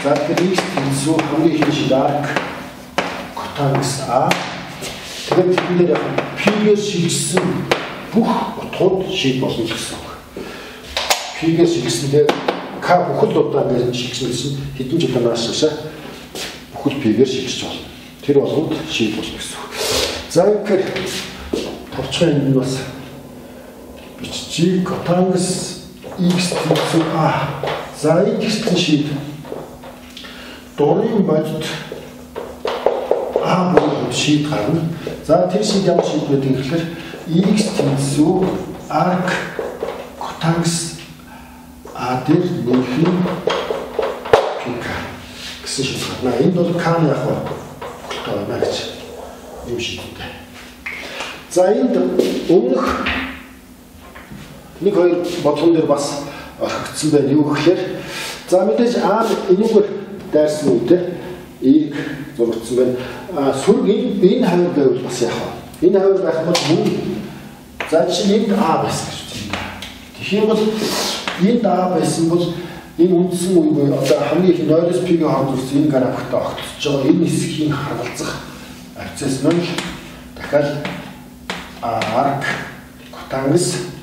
Speaker 1: За тэгэхээр x тэнцүү хамгийн ихний шийдэл арк котангс а. Тэгэхээр энэ дээр яг p-гээс шилжсэн бүх утгууд шийдэл болно гэсэн үг. P-гээс шилжсэн дээр k бүхэл удаа гэж шилжсэн хэдэн жил наашаашаа бүхэл p-гээр шилжиж болно. Тэр болгонд шийдэл болно гэсэн үг. За тэгэхээр товчхон энэ бас бичиж котангс x тэнцүү a. За энэ гэсэн шийдэл дурын бодит а бүхэн шийдэл гарна. За тэр шийдэл ямар шийдэл гэдэг гэхээр x тэнцүү арк котангс а дээр нэмэх пк гэсэн шийдэл гарна. Энд бол k-ны яг бүхэлдээ байна гэж юм шийдэлтэй. За энд өмнөх нэг хоёр бодлогон дээр бас орхигдсон байна. Юу гэхээр за мэдээж а энүүгээр дайрсан үедээ e-г зургдсан байна. Сүрг энэ хавар байвал бас яах вэ? Энэ хавар байх бол мөн за чинь энд а байсан гэж байна. Тэгэх юм бол энд а байсан бол энэ үндсэн үеийн одоо хамгийн их 0-оос p-ийн хооронд үүссэн энэ графиктай огтсож байгаа энэ хэсгийн харгалзах процесс нь дахиад арк котангс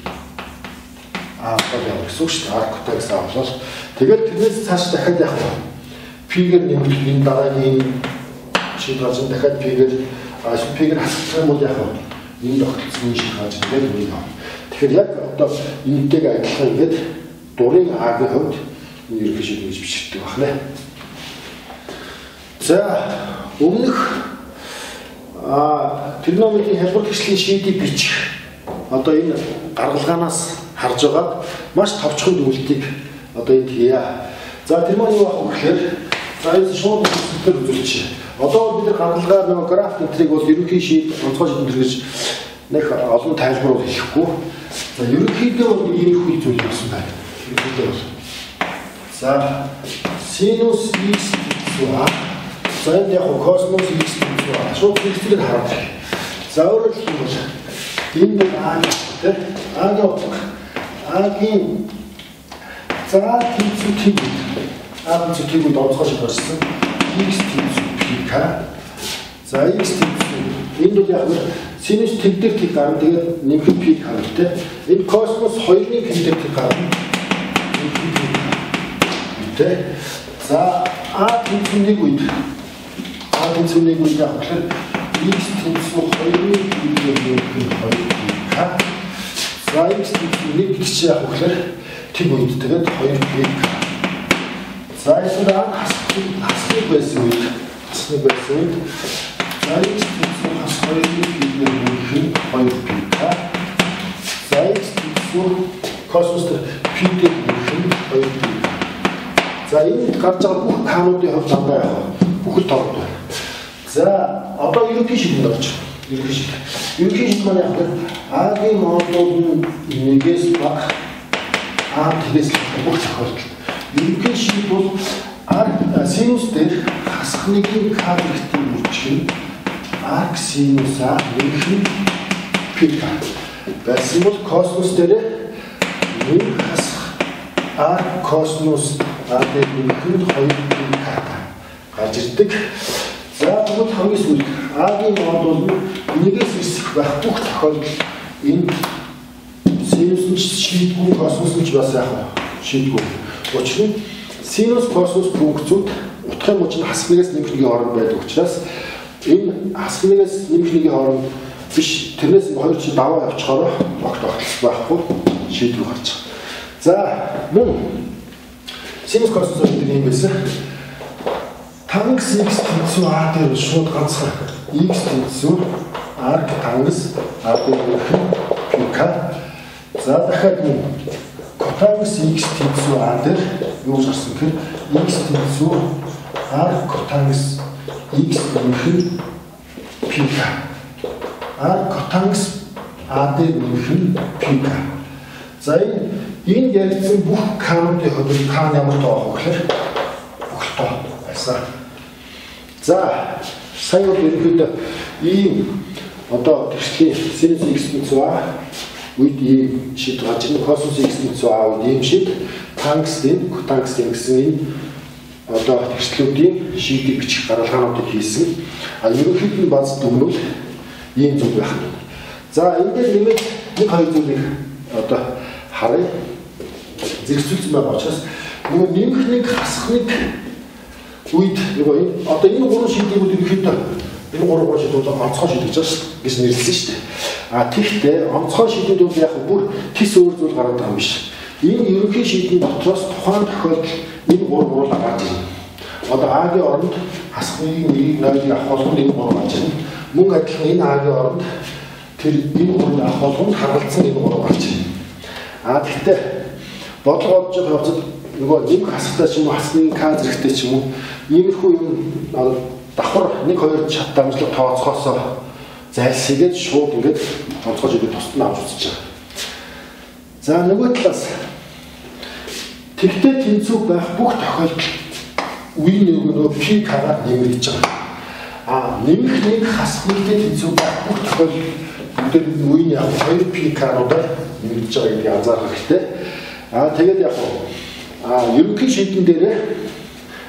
Speaker 1: а болоо гэсэн үг шүү дээ. Арк котангс а болол тэгэл тэрнээс цааш дахиад явах вэ? P-гээр нэмэх энэ дараагийн шийдэл гарч дахиад p-гээр хасах юм бол яах вэ? Энэ огтсон шиг гарч ирээд үгүй юм. Тэгэхээр яг одоо энэтэйг адилхан ингээд дурын А-гийн хувьд энэ ерөнхий шийдэл гэж бичдэг байна. За өмнөх тригонометрийн хялбар гэрчлийн шийдийг бичих одоо энэ гаргалгаанаас харж байгаад маш товчхон дүгнэлтийг одоо энд хийя. За тэр маань юу ах вэ гэхээр за энэ шууд үзэлтээр үзүүлчих. Одоо бид нар гаргалгаа нөгөө граф энтриг бол ерөнхий шийдэл онцгой шийдэл гэж нэг олон тайлбар хийхгүй. За ерөнхийдөө бол ийм их зүйл болсон байна. Ерөнхийдөө бол за синус x тэнцүү а За энд яг космос x тэнцүү аа. Шууд x-ийг хараад. За өөрөөр хэлбэл энэ нэг аа гэдэг А-гийн утга. А-гийн за тэнцүү тийм. А-гийн тэнцүүг онцгой шилжүүлсэн. X тэнцүү πk. За x тэнцүү. Энд бол яг синус тэмдэг тийг гарна тэгээд нэмэх π гарна тийм. Энэ космос 2-ны тэмдэг тийг гарна. Тийм. За А тэнцүүнийг үед яг болохоор x тэнцүү 2-ны тэмдэг 2πk. За x тэнцүүнийг гэж яг болохоор тэг үед тэгээд 2πk. За эсвэл хасны байсан үед за x тэнцүү хас 2-ны тэмдэг 2πk. За x тэнцүү космос π-тэй 2πk. За энэ гарч байгаа бүх кануудын хувьд дандаа яг бүхэл тоорд байна. За одоо ерөнхий шийдвэр орж байна. Ерөнхий шийдвэр маань яг А-гийн модуль нэгээс баг А тэгээс бүх тохиолдолд. Ерөнхий шийдвэр бол синус дээр хасах нэгийн к хэрэгтэй үржих арк синус А нэмэх πk. Байсан бол космос дээр нэг хасах арк космос А-д нэмэх 2πk гарч ирдэг. За тэгвэл хамгийн сүүлд А-гийн модуль нэгээс хэсэх байх бүх тохиолдолд энэ синус нь шийдгүй космос нь бас яг шийдгүй. Учир нь синус космос функцүүд утгын мужийн хасхнаас нэмэхний хооронд байдаг учраас энэ хасхнаас нэмэхний хооронд биш тэрнээс хоёр чи даваа явчихороо тогтоох байхгүй шийдвэр гарч байгаа. За мөн синус космос гэдэг юм байсан. Тангс x тэнцүү А дээр шууд ганцхан x тэнцүү арк тангс А дээр πk. За дахиад котангс x тэнцүү А дээр юу гэж гарсан гэхээр x тэнцүү арк котангс x нэмэх πk. Арк котангс А дээр нэмэх πk. За энэ яригдсан бүх кануудын хувьд к ямар тоо авах гэхээр бүх тоо байсан. За сайн бол ерөнхийдөө ийм одоо тэгшлийн синус x тэнцүү А үед ийм шийдвэр гарч ирнэ. Космос x тэнцүү А үед ийм шийдвэр тангстын котангстын гэсэн энэ одоо тэгшлүүдийн шийдвэр бичих гаргалгаануудыг хийсэн. Ерөнхийд нь баз дүгнүүл ийм зүйл байх нь. За энэ дээр нэмээд нэг хоёр зүйлийг одоо харъя. Зэрэгцүүлсэн байгаа учраас нөгөө нэмэх нэг хасах нэг үед нөгөө энэ одоо энэ гурван шийдвэрүүд ерөнхийдөө энэ гурван шийдвэрүүд онцгой шийдвэж гэж нэрлэсэн шүү дээ. Тэгэхдээ онцгой шийдвэрүүд яг бүр тис өөр зүйл гараад байгаа юм биш. Энэ ерөнхий шийдвэрийн дотроос тухайн тохиолдолд энэ гурван уул гарч ирнэ. Одоо А-гийн оронд хасахны нэрийг ноёлыг авах болгонд энэ гурван гарч ирнэ. Мөн адилхан энэ А-гийн оронд тэр энэ гурван авах болгонд харгалзсан энэ гурван гарч ирнэ. Тэгэхдээ бодлого бодож байгаа хувьд нөгөө нэг хасахтай ч юм уу хасны к зэрэгтэй ч юм уу иймэрхүү юм давхар 1-2 шат дамжлага тооцоосоо зайлсхийгээд шууд ингээд онцгой жигээ тусад нь авч үзэж байгаа. За нөгөө талаас тэгтээ тэнцүү байх бүх тохиолдолд үеийн нөгөө πk-аар нэмэгдэж байгаа. Нэмэх нэг хасах нэгтэй тэнцүү байх бүх тохиолдолд бүгд үеийн яг 2πk-аар нэмэгдэж байгаа гэдгийг анзаарах хэрэгтэй. Тэгээд яг ерөнхий шийдвэр дээр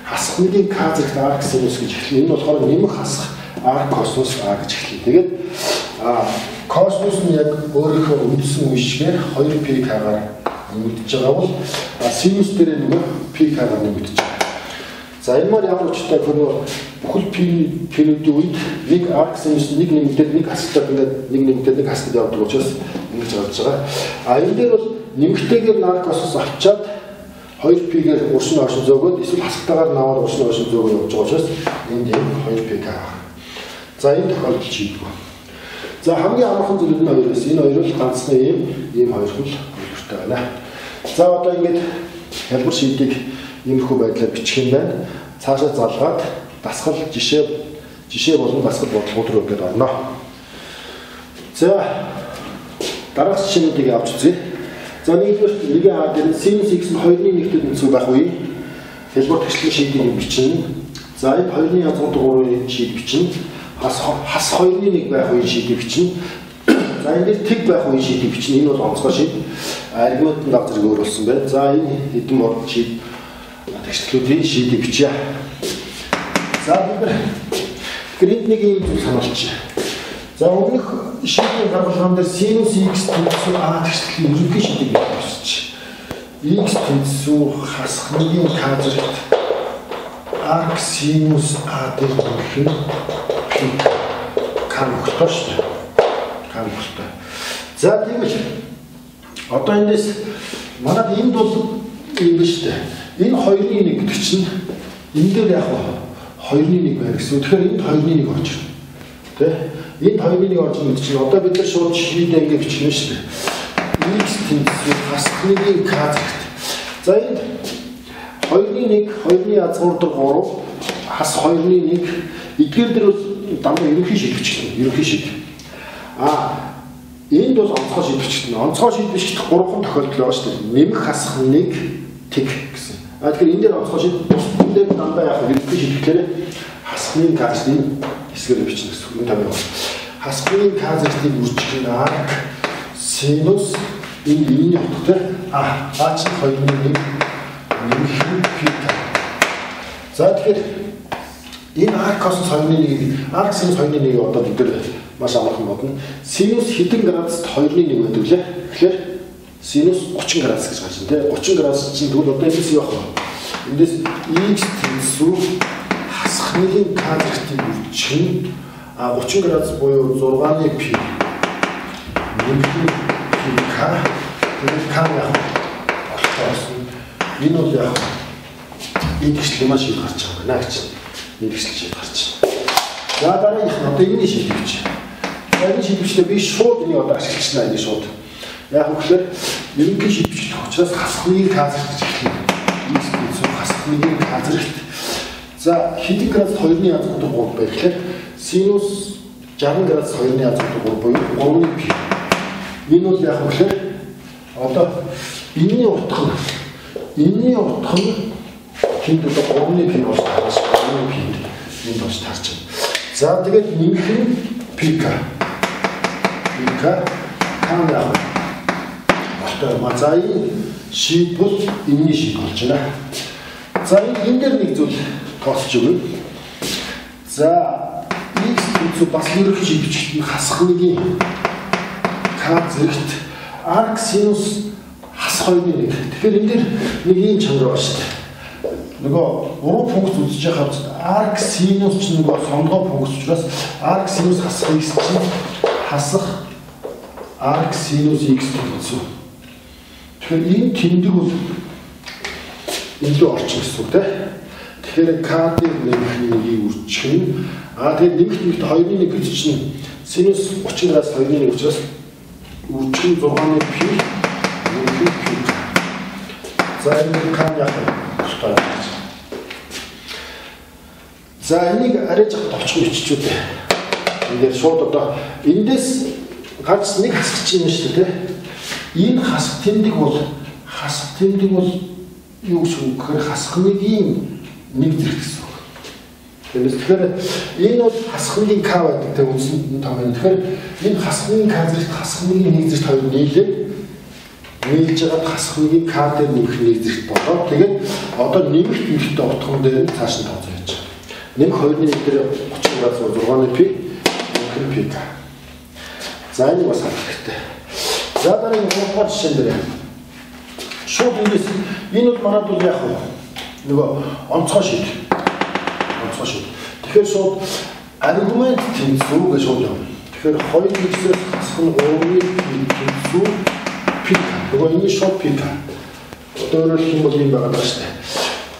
Speaker 1: хасах нэгний к зэрэгт арк синус гэж эхэлнэ. Энэ болохоор нэмэх хасах арк космос А гэж эхэлнэ. Тэгээд космос нь яг өөрийнхөө үндсэн үеишгээр 2πk-аар нэмэгдэж байгаа бол синус дээр нөгөө πk-аар нэмэгдэж байгаа. За энэ маань ямар учиртай гэвэл бүхэл периодын үед нэг арк синус нэг нэмэгдээд нэг хасдаг ингээд нэг нэмэгдээд нэг хасдаг явдаг учраас ингэж болж байгаа. Энэ дээр бол нэмэгтэйгээр арк космос авчаад 2π-гээр уршин оршин зөөгөөд эсвэл хасагтайгаар наваад уршин оршин зөөгөө явж байгаа учраас энд юм 2πk байна. За энэ тохиолдолд шийдвэр. За хамгийн амархан зүйл нь хоёр байсан. Энэ хоёр бол ганцхан ийм хоёр хөл хэлбэртэй байна. За одоо ингэж хэлбэр шийдийг иймэрхүү байдлаар бичих юм байна. Цаашаа залгаад дасгал жишээ болон дасгал бодлогууд руу ингээд орно. За дараагийн жишээнүүдийг авч үзье. За нэгдүгээр нэг А дээр синус x нь 2-ны 1-тэй тэнцүү байх үе хэлбэр тэгшлэн шийдвэрийг бичнэ. За энэ 2-ны язгуурт 3-ыг шийдэж чинь хас 2-ны 1 байх үе шийдэж чинь. За энэ тэг байх үе шийдэж чинь. Энэ бол онцгой шийд. Аргументын дав зэрэг өөр болсон байна. За энэ хэдэн мод шийд тэгшлүүдийн шийдэж бичье. За бид грэд нэг юм сануулчих. За өмнөх шийдний гаргалгаан дээр синус x тэнцүү а тэгшлэлийн ерөнхий шийдийг бичиж. X тэнцүү хасхны k зэрэгт arc sinus a дээр нөхөх нь k нөхөлтөө шүү дээ. K нөхөлтөө. За тэгвэл одоо эндээс манайд энд бол юм биш дээ. Энэ 2-ны 1 гэдэг чинь энэ дээр яг 2-ны 1 байна гэсэн. Тэгэхээр энд 2-ны 1 орж ирнэ. Тэ? Энд 2-ны 1 орж ирнэ гэдэг чинь одоо бид нар шууд шийдээ ингэ бичихнэ шүү дээ. X тэнцүү хасхны k зэрэгт. За энд 2-ны 1, 2-ны язгуур дээр 3, хас 2-ны 1 эдгээр дээр бол дандаа ерөнхий шийд бичихнэ. Ерөнхий шийд. Энд бол онцгой шийд бичихнэ. Онцгой шийд бичих 3 тохиолдол байгаа шүү дээ. Нэмэх хасах 1 тэг гэсэн. Тэгэхээр энэ дээр онцгой шийд энэ дээр дандаа яг ерөнхий шийд гэхээр хасхны k зэрэг хэсгээр бичнэ гэсэн. Энэ тавь байна. Хасхны k зэрэг үржих нь arc sinus энэ миний утгатай чинь 2-ны 1 нэмэх π. За тэгэхээр энэ arc-ос 2-ны 1 arc sinus 2-ны 1 одоо бид нар маш амархан бодно. Sinus хэдэн градуст 2-ны 1 байдаг лээ. Тэгэхээр sinus 30 градус гэж гарч байна тийм. 30 градус чинь тэгвэл одоо эндээс юу авах вэ? Эндээс x тэнцүү хасхны k зэрэгтийн үржих нь 30 градус буюу 6-ны π нэмэх k тэгээд k яах вэ? Энэ бол яг энэ хэсэг маш их гарч байгаа байна гэж. Энэ хэсэг шиг гарч байна. За дараагийнх нь одоо энэ шийдвэр бич. Энэ шийдвэрчлээ би шууд энийг одоо ашиглачна энэ шууд. Яг үгээр ерөнхий шийдвэрчлэх учраас хасхны k зэрэг гэж хэлдэг. Энэ зүйл хасхны k зэрэгт. За хэдэн градус 2-ны язгуур 3 байх гэхээр синус 60 градус 2-ны язгуур 3 буюу 3-ны π. Энэ бол яг үгээр одоо энэний утга нь хинт одоо 3-ны π болж таарч 3-ны π энд болж таарч байна. За тэгээд нэмэх нь πk. πk кам яа. Одоо мазаи шийдвэл энэний шийд болж байна. За энэ дээр нэг зүйл тооцож өгье. За x тэнцүү бас ерөнхий шийдвэрчилт нь хасхныгийн k зэрэгт arc sinus хас 2-ны 1. Тэгэхээр энэ дээр нэг юм чанар байна шүү дээ. Нөгөө уруу функц үзэж байхад arc sinus ч нөгөө сонгоо функц учраас arc sinus хасах x чинь хасах arc sinus x гэсэн. Тэгэхээр энэ тэмдэг бол энэ рүү орчих гэсэн үг тийм. Тэгэхээр k дээр нэмэх үржих нь тэгээд нэмэх 2-ны 1 гэж чинь sinus 30 градус 2-ны 1 учраас үржих нь 6-ны π. За энэ k яах вэ? За энийг арай жахад товчхон биччихүү дээ. Ингээд шууд одоо эндээс ганц нэг хасах чинь шүү дээ. Энэ хасах тэмдэг бол юу гэж үг гэхээр хасхныгийн 1 зэрэг гэсэн үг. Тэгэхээр энэ бол хасхныгийн k байдаг те үндсэнд том байна. Тэгэхээр энэ хасхныгийн k зэрэгт хасхныгийн 1 зэрэгт хоёр нийлээд нийлж байгаа хасхныгийн k дээр нэмэх 1 зэрэгт болоод тэгээд одоо нэмэх нэмэхтэй утган дээр нь цааш нь тооцоо яаж. Нэмэх 2-ны 1 дээр 30 градус 6-ны π нэмэх πk. За энэ бас харах хэрэгтэй. За дараагийн 3 жишээн дээр шууд эндээс энэ бол манайд бол яг нөгөө онцгой шийд. Тэгэхээр шууд аргумент тэнцүү гэж шууд юм. Тэгэхээр 2x-ээс хасах нь 3-ны тэнцүү πk. Нөгөө энэ шууд πk. Одоо өөрөөр хэлбэл юм байгаа даа шүү дээ.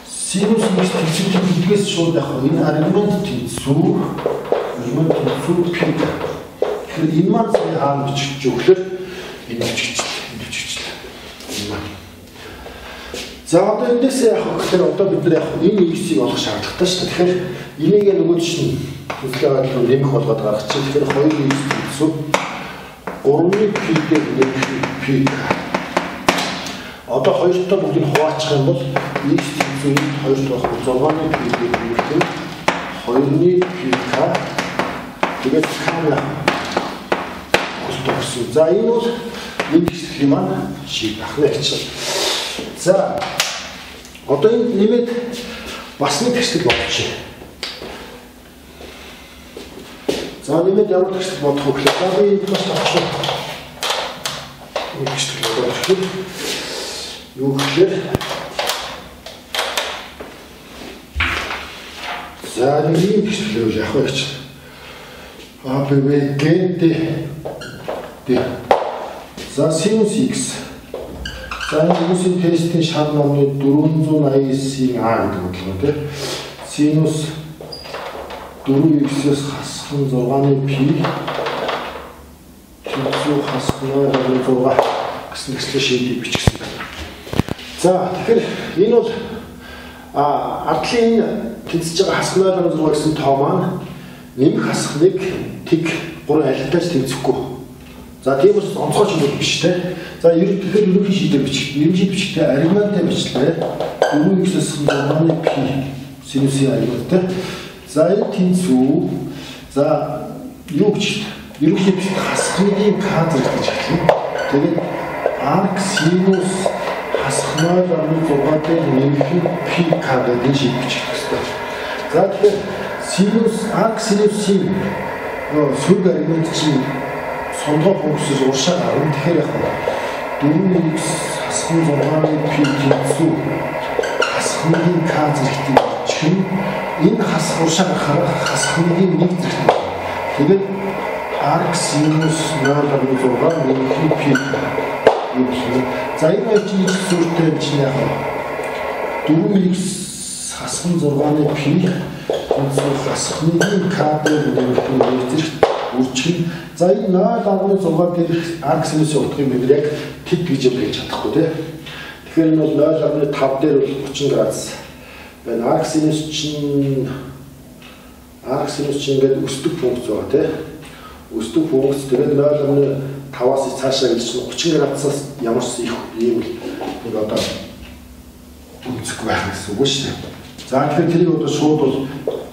Speaker 1: Синус x тэнцүү гэдгээс шууд яг энэ аргумент тэнцүү πk. Тэгэхээр энэ маань хаана бичих гэвэл энэ бичихлээ. За одоо эндээс яг гэхээр одоо бид нар яг энэ x-ийг олох шаардлагатай шүү дээ. Тэгэхээр энийг нөгөө чинь төслөө рүү нэмэх болгоод гаргах чинь тэгэхээр 2x гэсэн 3-ны π дээр нэмэх πk. Одоо хоёртой бүгдийг хуваачих юм бол x гэсэн 2 болох 6-ны π дээр нэмэх 2-ны пк тэгээд камера төгссөн. За энэ бол нэг хэсэг маань шийд ахна гэж. За одоо энэ нэмээд бас нэг хэсэг болчих. За нэмээд ямар хэсэг бодох вэ гэхээр би энэ бас тавьчих. Нэг хэсэг бодох. Юу гэхээр за нэг хэсэг л яах вэ гэж. АБВ д. За синус x. За энэ тестийн шал номны 489-ийн А гэдэг бодлого тийм. Синус 4x-с хасах 6-ны π тэнцүү хасах 6 гэсэн хэсэг шийдийг бичсэн байна. За тэгэхээр энэ бол ардлын тэнцэж байгаа хасах 6 гэсэн тоо маань нэмэх хасахныг тэг 3 алилтаас тэнцэхгүй. За тийм учраас онцгой шийдэл биш те. За тэгэхээр ерөнхий шийдэл бичих. Нэмжид бичгтээ аргументтай бичлээ. 4x-с 6-ны π синусийн аргументтай. За энэ тэнцүү. За юу гэж ерөнхий бичгт хасахны к зэрэг гэж хэлнэ. Тэгээд арк синус хасах 0.6 дээр нэмэх π к гэдэг шийдэл бичих хэрэгтэй. За тэгэхээр синус арк синусийн сүрг аргумент чинь сонгоо функцээс уршаа гарна. Тэгэхээр яг 4x хасах 6-ны π тэнцүү хасахны к зэрэгтэй чинь энэ хасах уршаа гарахаар хасахны 1 зэрэгтэй. Тэгээд арк синус 0.6 нэмэх π юм шиг. За энэ чинь сүртэй чинь яг 4x хасах 6-ны π тэнцүү хасахны к дээр нэмэх зэрэгтэй үржих. За энэ 0.6 дээр арк синусийн утгыг бид яг тэг гэж хэлж чадахгүй тийм. Тэгэхээр энэ бол 0.5 дээр бол 30 градус байна. Арк синус чинь ингээд өсдөг функц байгаа тийм. Өсдөг функц тэгээд 0.5-аас цаашаа гэж 30 градусаас ямар ч их ийм нэг одоо үнцэхгүй байх гэсэн үг шүү дээ. За тэгэхээр тэрийг одоо шууд бол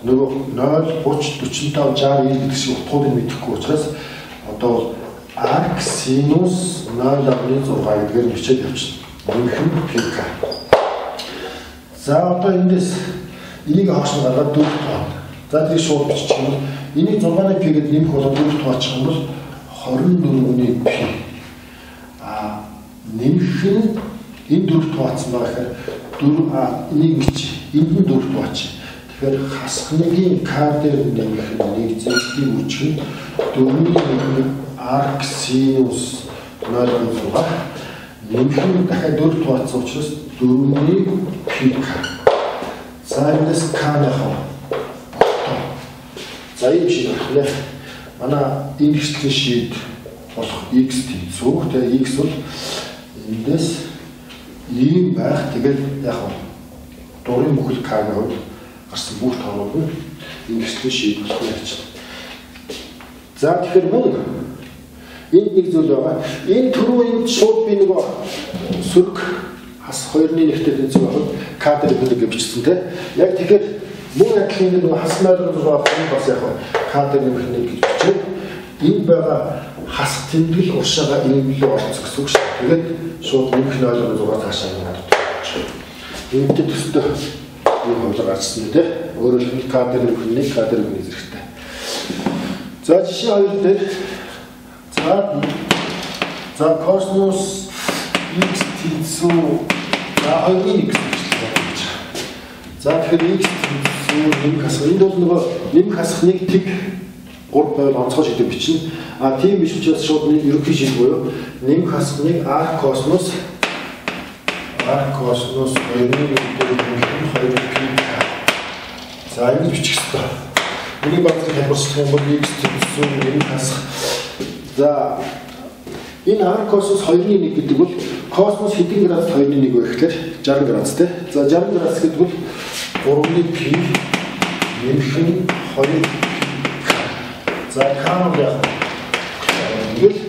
Speaker 1: нөгөө 0 30 45 60 гэдэг шиг утгуудыг мэдэхгүй учраас одоо арк синус 0.6 гэдгээр бичээд явчихна. Нэмэх πk. За одоо эндээс энийг хоош нь гаргаад 4 тоо. За тэрийг шууд бичих юм бол энийг 6-ны π гэд нэмэх болоод 4 тоочих юм бол 24-ний π. Нэмэх нь энэ 4 тооцсон байгаа гэхээр 4 энийг бичиж энд нь 4 тоочих. Тэгэхээр хасахныгийн к дээр нэмэх нэг зэрэгтийн үжих нь 4-ний арк синус 0.6 нэмэх нь дахиад 4 тооцсон учраас 4-ний πk. За эндээс к нахаа. За ийм шиг байна. Манай энэ хэсгийн шийд болох x тэнцүү. Тэгээ x бол эндээс ийм байх. Тэгээд яг дурын бүхэл к-гийн хувьд гарсан бүх тоонууд нь энэ хэсгийн шийд болох гэж байна. За тэгэхээр мөн энд нэг зүйл байгаа. Энэ түрүү шууд би нөгөө сүрг хас 2-ны 1-тэй тэнцүү авах к дээр нэг бичсэн те. Яг тэгэхээр мөн адилхан нөгөө хас 0.6 бас яг к дээр нэмэх нэг гэж бичээ. Энд байгаа хасах тэмдэглэл уршаага ийм л орцсон гэсэн үг шүү. Тэгээд шууд нэмэх 0.6 цаашаа надад. Энэтэй төстэй юм хөвлөг гарсан те. Өөрөөр хэлбэл к дээр нэмэх нэг к дээр нэмэх зэрэгтэй. За жишээ 2 дээр за космос x тэнцүү за 2-ны x гэж. За тэгэхээр x тэнцүү нэмэх хасах. Энд бол нөгөө нэмэх хасахныг тэг 3 байвал онцгой шийдэл бичнэ. Тийм биш учраас шууд ерөнхий шийдэл буюу нэмэх хасахныг r космос 2-ны 2 за ингэж бичих хэрэгтэй. Энийг батлах хэлбэрсэх юм бол x тэнцүү нэмэх хасах. За энэ r космос 2-ны 1 гэдэг бол космос хэдэн градус 2-ны 1 вэ гэхээр 60 градус те. За 60 градус гэдэг бол 3-ны π нэмэх нь 2 за камер яг ингээл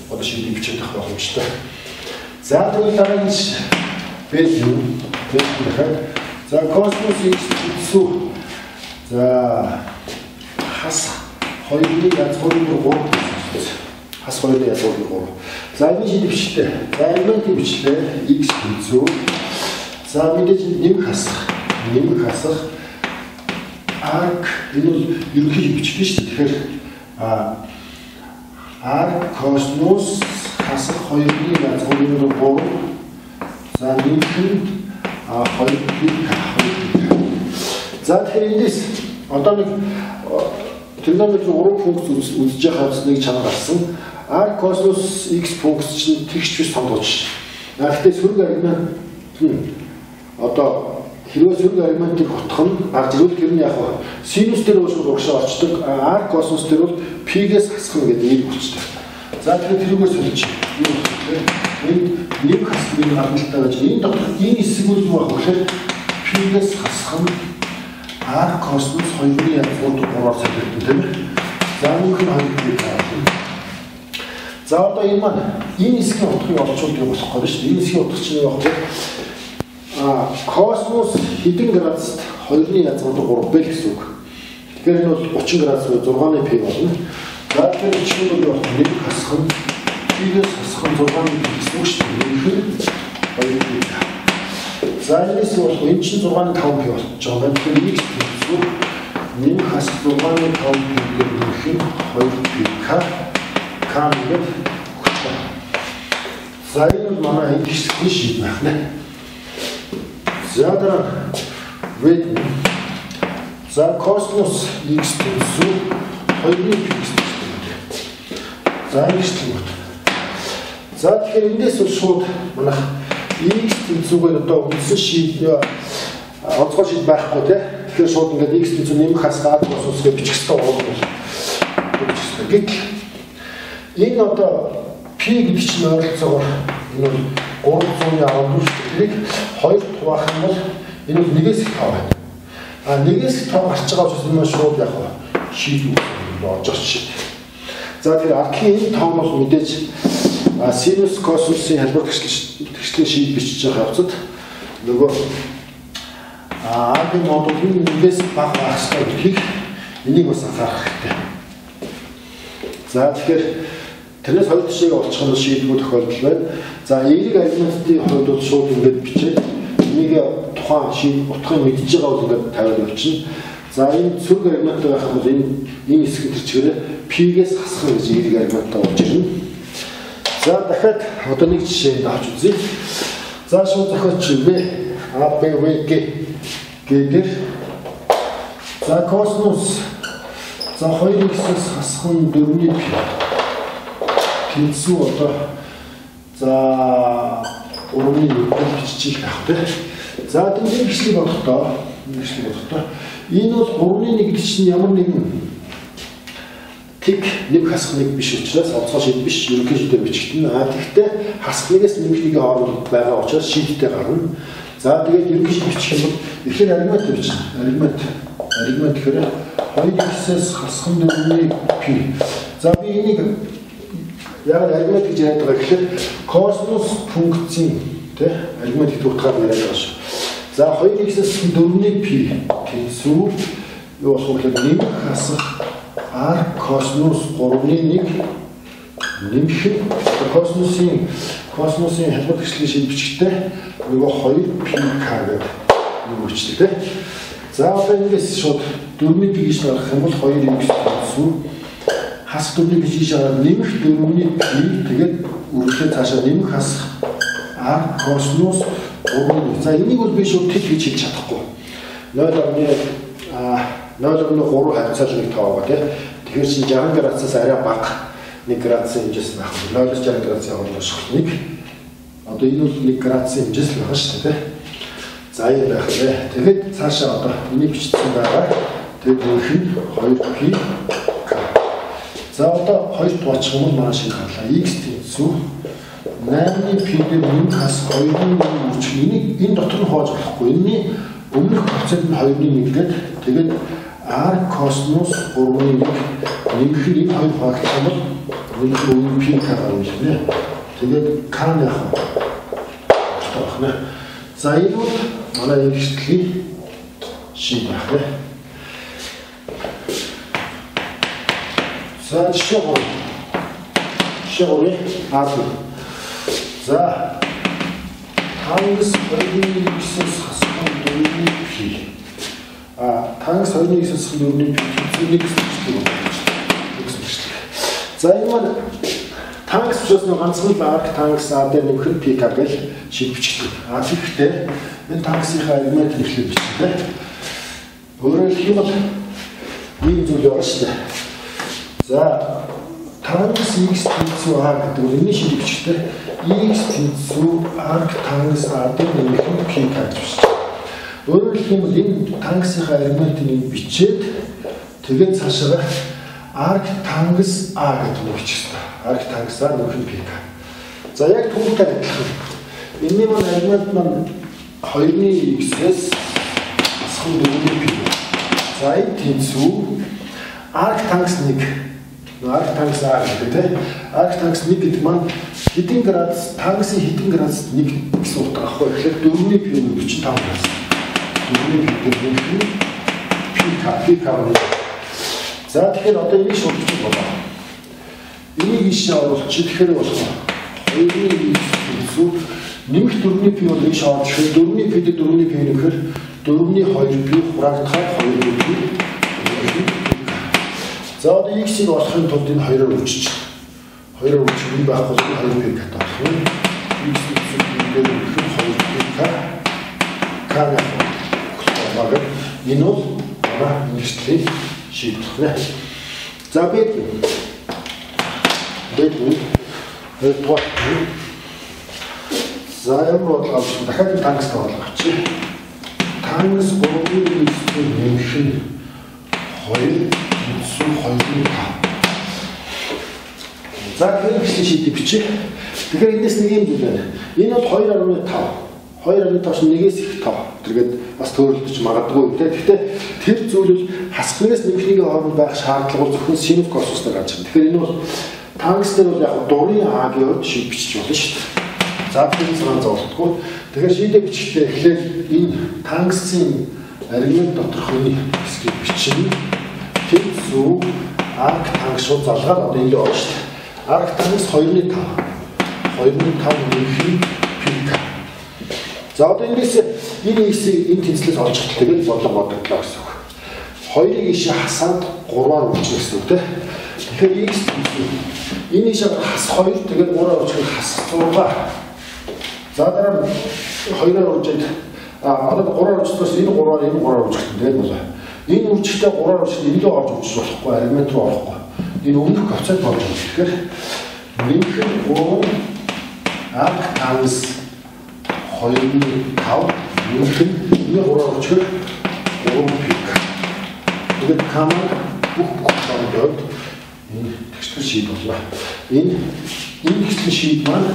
Speaker 1: одоо шийдэл бичиж авах боломжтой. За тэгвэл дараагийн value тэгэхээр за космос x тэнцүү За хас 2-ны язгуурын 3 хас 2-ны язгуурын 3. За энэ шийдвэр бичлээ. За элементийн бичлээ x тэнцүү. За мэдээж нэмэх хасах arc энэ бол ерөнхий бичлээ шүү дээ. Тэгэхээр arc cosmos хасах 2-ны язгуурын 3. За нэмэх нь 2 За тэгэхээр эндээс одоо нэг тригонометрийн 3 функц үзэж байхаас нэг чанар гарсан. R cosmos x функц чинь тэгш биш сонгож. Гэхдээ сөрөг аргумент одоо хэрвээ сөрөг аргументыг утгах нь гарч ирвэл тэр нь яг синус дээр уушгүй урагшаа очдог. R cosmos дээр бол p-гээс хасах гэдэг нэр болчихдог. За тэгэхээр тэрүүгээр солиж. Энд нэг хасах нэг гаргалтай байж энэ дотор энэ хэсэг үл юу байх вэ гэхээр p-гээс хасах нь R cosmos 2-ны язгуурд 3-оор солиулсан тийм. За нөхөр 2-ыг хаална. За одоо энэ маань энэ хэсгийн утгыг олчулдаг болохгүй шүү дээ. Энэ хэсгийн утга чинь юу вэ? Cosmos хэдэн градуст 2-ны язгуурд 3 бэ гэсэн үг. Тэгэхээр энэ бол 30 градус 6-ны p болно. За тэгэхээр чинь юу болох вэ? Хасах нь p-гээс хасах нь 6-ны p гэсэн үг шүү дээ. Нөхөр 2-ыг За энэс бол энэ чинь 6-ны 5 p болж байгаа. Тэгэхээр x тэнцүү нэмэх хасах 6-ны 5 p гэх нь 2p k гэдэг өгсөн. За энэ бол манай энэ хэсгийн шийдвэр байна. За дараа вэд. За cosmos x тэнцүү 2-ны p гэсэн үг. За ингэж тэгвэл. За тэгэхээр эндээс бол шууд манай x тэнцүүгээр одоо үндсэн шийдвэр онцгой шийдвэр байхгүй тий. Тэгэхээр шууд ингээд x тэнцүү нэмэх хасгаа cosmos гэж бичих хэрэгтэй болов. Гэтэл энэ одоо p гэдэг чинь ойролцоогоор энэ бол 314 шүү дээ. Тэрийг 2 хуваах юм бол энэ бол 1-ээс 5 байна. 1-ээс 5 гарч байгаа учраас энэ шууд яг шийдвэр болж байгаа шүү дээ. За тэгэхээр аркийн энэ тоон бол мэдээж синус космосын хэлбэр тэгшлээ шийд бичиж байгаа явцад нөгөө аркийн модулын нэгээс бага багстай гэдгийг энийг бас анхаарах хэрэгтэй. За тэгэхээр тэрнээс хоёр тишээ олчих нь шийдвэр тохиолдол байна. За эерэг аргументын хувьд бол шууд ингэж бичээд энийг тухайн шийдвэр утгыг мэдж байгаа бол ингэж тавиад явчихна. За энэ сөрөг аргумент байх юм бол энэ хэсэг төр чигээр p-гээс хасах гэж эерэг аргументаа болж ирнэ. За дахиад одоо нэг жишээ авч үзье. За шууд зохиолч V A B V G гэдэг. За cosmos за 2x-ээс хасах нь 4-ний p. Тэнцүү одоо за 3-ны 1-ийг бичих байх тийм. За энэ бичлэг бодохдоо энэ бол 3-ны 1 гэдэг чинь ямар нэгэн тэг нэг хасах нэг биш учраас онцгой шийдвэр биш ерөнхий шийдвэр бичигдэн. Тэгэхдээ хасах нэгээс нэмэхний хооронд байгаа учраас шийдвэртэй гарна. За тэгээд ерөнхий шийдвэр бичих юм бол ихэнх аргумент бичнэ. Аргумент гэхээр 2x-ээс хасах нь 4-ний p. За би энийг яг аргумент гэж яриад байгаа гэхээр cosmos функцийн тий аргумент гэдэг утгаар яриад байгаа шүү. За 2x-ээс 4-ний p тэнцүү юу болох вэ гэхээр нэмэх хасах R cosmos 3-ны 1 нэмэх космосын хэлбэр тэгшлийн шийдвэр бичгтээ нөгөө 2p k гэдэг юм өчтэй тий. За одоо ингээс шууд 4-ний p гэж гаргах юм бол 2x тэнцүү хас 4-ний гэж шаард нэмэх 4-ний p тэгээд үргэлжлээ цаашаа нэмэх хасах R cosmos 3-ны. За энийг бол би шууд тэг гэж хэлж чадахгүй. 0.3 хавцал нэг тоо байгаа тийм. Тэгэхээр чинь 60 градусаас арай бага 1 градусын хэмжээс байх. 0-60 градусын хооронд шахалныг. Одоо энэ бол 1 градусын хэмжээс л байгаа шүү дээ. За энэ байх нэ. Тэгээд цаашаа одоо энийг бичсэн байгаа. Тэгээд нөх нь 2p k. За одоо 2 тоочих юм бол манай шиг харлаа. X тэнцүү 8-ны p дээр нэмэх хас 2-ны 1 үрч. Энэ дотор нь хоож болохгүй. Энэний өмнөх процент нь 2-ны 1 гэдэг. Тэгээд R cosmos 3-ны 1 нэмэх нь 2 хуваагдах юм бол өнөөдөр p k гарна нэ. Тэгээд k нь яах вэ? За энэ бол манай эргэлтлийн шийдвэр байна. За жишээ 3. Жишээ 3 А2. За тангас 2-ийн 9-ээс хасах 4-ийн π. Тангас 2-ийн 9-ээс хасах 4-ийн π хэвчээний за энэ маань тангас учраас нэг ганцхан л арк тангас А дээр нэмэх нь пк гэж шийдвчдэг. Тэгэхдээ энэ тангасынхаа элемент нэрлэлийг бичдэг. Өөрөөр хэлэх юм бол ийм зүйл байна шүү дээ. За тангас x тэнцүү А гэдэг нь энэ шийдвчтэй x тэнцүү арк тангас А дээр нэмэх нь пк гэж бичдэг. Өөрөөр хэлэх юм бол энэ тангасынхаа элементийг бичээд тэгээд цаашаа арк тангас А гэдэг нь бичсэн. Арк тангас А нөхөн пк. За яг түүнтэй адилхан. Энэний маань элемент маань 2-ийн x-ээс хасах 4-ийн π. За энэ тэнцүү арк тангас 1. Арк тангас А гэдэг тийм. Арк тангас 1 гэдэг маань хэдэн градус, тангасын хэдэн градус 1 гэсэн утга ахгүй. Тэгэхээр 4-ийн π нь 45 градус. 4-ийн π гэдэг нь пк. За тэгэхээр одоо энийг шууд болоо. Энийг ийшээ оруулчих. Тэгэхээр болох. 2-ийн тэнцүү нэмэх 4-ийн π бол ийшээ орж ирэхэд 4-ийн π дээр 4-ийн π нэмэхээр 4-ийн 2π хураагдахаар 2-ийн π. За одоо x-ийг олохын тулд энэ 2-оор үлчиж. 2-оор үлчих юм байх бол 2π гэдэг болох юм. x-ийг дээр нэмэхээр 2π k яг энэ бол нэгтлийг шийдэх нэ. За бид хоёрдугаар за ямар бодлого авчих дахиад тангас бодлого авчих. Тангас 3-ийн x-ийг нэмэх нь 2 тэнцүү 2-ийн 5. За тэр ихсэн шийдийг бичих. Тэгэхээр эндээс нэг юм зүйл байна. Энэ бол 2.5. 2.5 нэгээс их 5. тэргээд бас төөрөлдөж магадгүй. Гэхдээ тэр зүйл хасхнаас нэмхнийг хооронд байх шаардлага бол зөвхөн синус косустай гарч ирнэ. Тэгэхээр энэ бол тангас дээр бол яг дурын А-гийн хувьд шийд бичиж болно шүү дээ. За тэр цагаан зовлтгүй. Тэгэхээр шийдээ бичихлээр эхлээд энэ тангасын аргумент доторх үний хэсгийг бичнэ. Тэнцүү арк тангас шууд залгаад одоо ингэ байна шүү дээ. Арк тангас 2.5. 2.5 нэмэх пк. За одоо эндээс энэ x-ийг энэ тэнцлээс олж чадлаа гэж бодлого бодогдлоо гэсэн үг. 2-ыг ийшээ хасаад 3-аар үржих гэсэн үг тийм. Тэгэхээр x энэ ийшээ хас 2 тэгээд 3-аар үржих хас 6. За дараа 2-аар үржиж одоо 3-аар үржихээс энэ 3-аар энэ 3-аар үржих тэгээд болоо. Энэ үржихтэй 3-аар үржих энэ л орж үржих болохгүй, аргумент руу орохгүй. Энэ өмнөх коэффициент болж байгаа. Тэгэхээр нэмэх 3 арк тангас 2.5 нэмэх нь 3-аар үржих 3 пк. Тэгээд камер бүх команд энэ текстэр шийд боллоо. Энэ текстэр шийд маань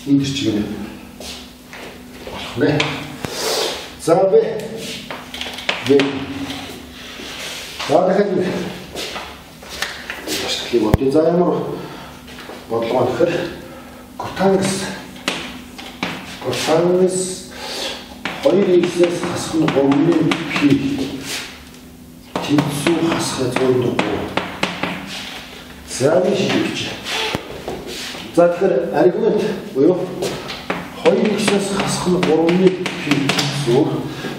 Speaker 1: энэ чигээр болох нэ. За бэ. За дахиад башдлыг бодъё. За ямар бодлого гэхээр котангас 2x-ээс хасах нь 3-ийн π тэнцүү хасах 100 за нэг шийдвч. За тэгэхээр аргумент буюу 2x-ээс хасах нь 3-ийн π тэнцүү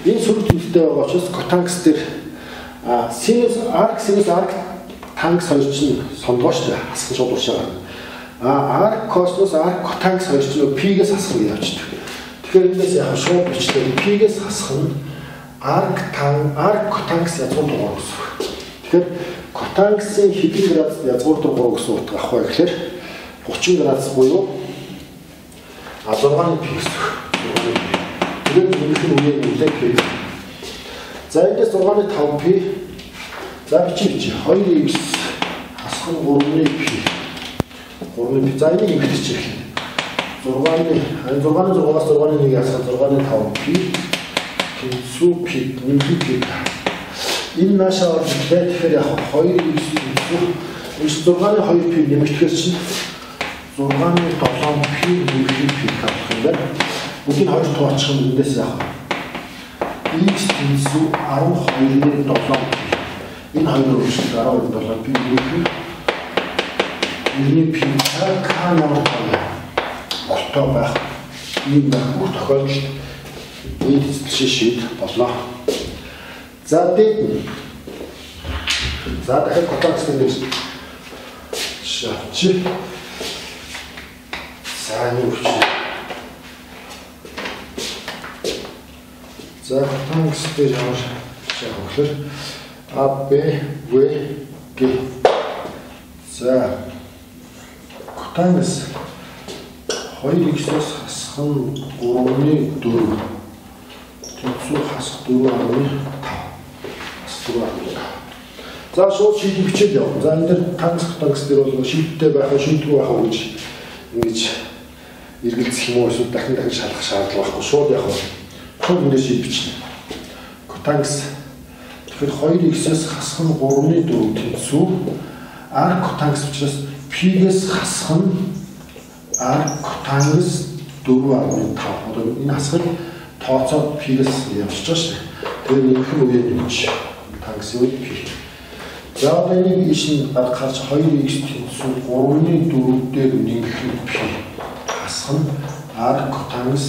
Speaker 1: энэ сүр тэнцтэй байгаа учраас котангас дээр синус арк тангас хоёр чинь сондгоо шүү дээ. Хасах шууд уршаа гарна. Арк косинус арк котангас хоёр чинь π-гээс хасах гэж явчихдаг. Тэгэхээр эндээс яг шууд бичлээ π-гээс хасах нь арк котангас язгуур дугаар гэсэн үг. Тэгэхээр котангасын хэдэн градус язгуур дугаар гэсэн утга ах вэ гэхээр 30 градус буюу 6-ны π гэсэн үг. Тэгээд нэмэх нь үеийн нөлөө π. За эндээс 6-ны 5π. За бичиж 2x хасах нь 3-ны π. 3-ны π. За энийг ингэчих. 6-ны 6-аас 6-ны 1 хасах 6-ны 5π. Тэнцүү π нэмэх π. Энэ наашаа орж ирлээ. Тэгэхээр яг 2x тэнцүү энэ 6-ны 2π нэмэгдэхээс чинь 6-ны 7π нэмэх π болох юм байна. Бүгд хоёр тооцох юм эндээс яг x тэнцүү 12-ны 7π. Энэ хоёр үргэлжлэл 12-ны 7π нэмэх Миний пи К номер огтой байх. Ийм бүх тохиолдолд энэ шишид болно. За дээд. За дахиад контакт гэж шавчи. За энэ үуч. За контакт дээр ямар шавхлаа. А Б В Г. За контакт 2x-ээс хасах нь 3-ны 4. Тэнцүү хасах 4.5. За шууд шийдвэр бичээд явна. За энэ дээр контакт дээр бол шийдтэй байх, шийдвэргүй байх гэж ингэж эргэлзэх юм уу эсвэл дахин шалгах шаардлага байхгүй. Шууд яг нь шууд ингэ шийд бичнэ. Контакт тэгэхээр 2x-ээс хасах нь 3-ны 4 тэнцүү r контакт учраас p-гээс хасах нь r контакт 4.5. Одоо энэ хасгал тооцоод p-гээс явж байгаа шүү дээ. Тэгээ нэг их үеийн нэмж контакт үед p. За одоо энийг ишин гаргахаарч 2x тэнцүү 3-ны 4 дээр нэмэх нь p. Хасах нь r контакт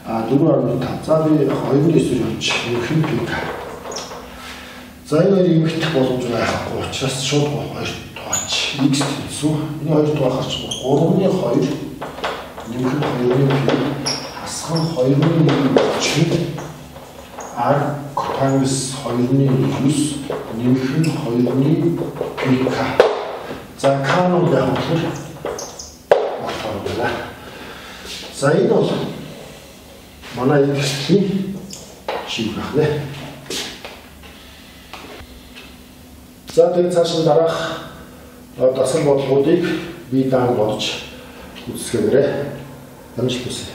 Speaker 1: 4.5. За би 2-ны эсрэг явж нэмэх нь p. За энэ нэмэх боломж байхгүй учраас шууд 2 тооч x тэнцүү энэ 2 тоохорч 3-ны 2 нэмэх нь 2-ны p хасах нь 2-ны 1 r контакт 2-ны 9 нэмэх нь 2-ны p k. За k нь яг болохоор болохоор байна. За энэ бол манай ихтгэлийн шийдвэр байна. За тэгээд цааш дараах дасгал бодлогуудыг би даан бодож үзсгээрэй. Амжилт хүсье.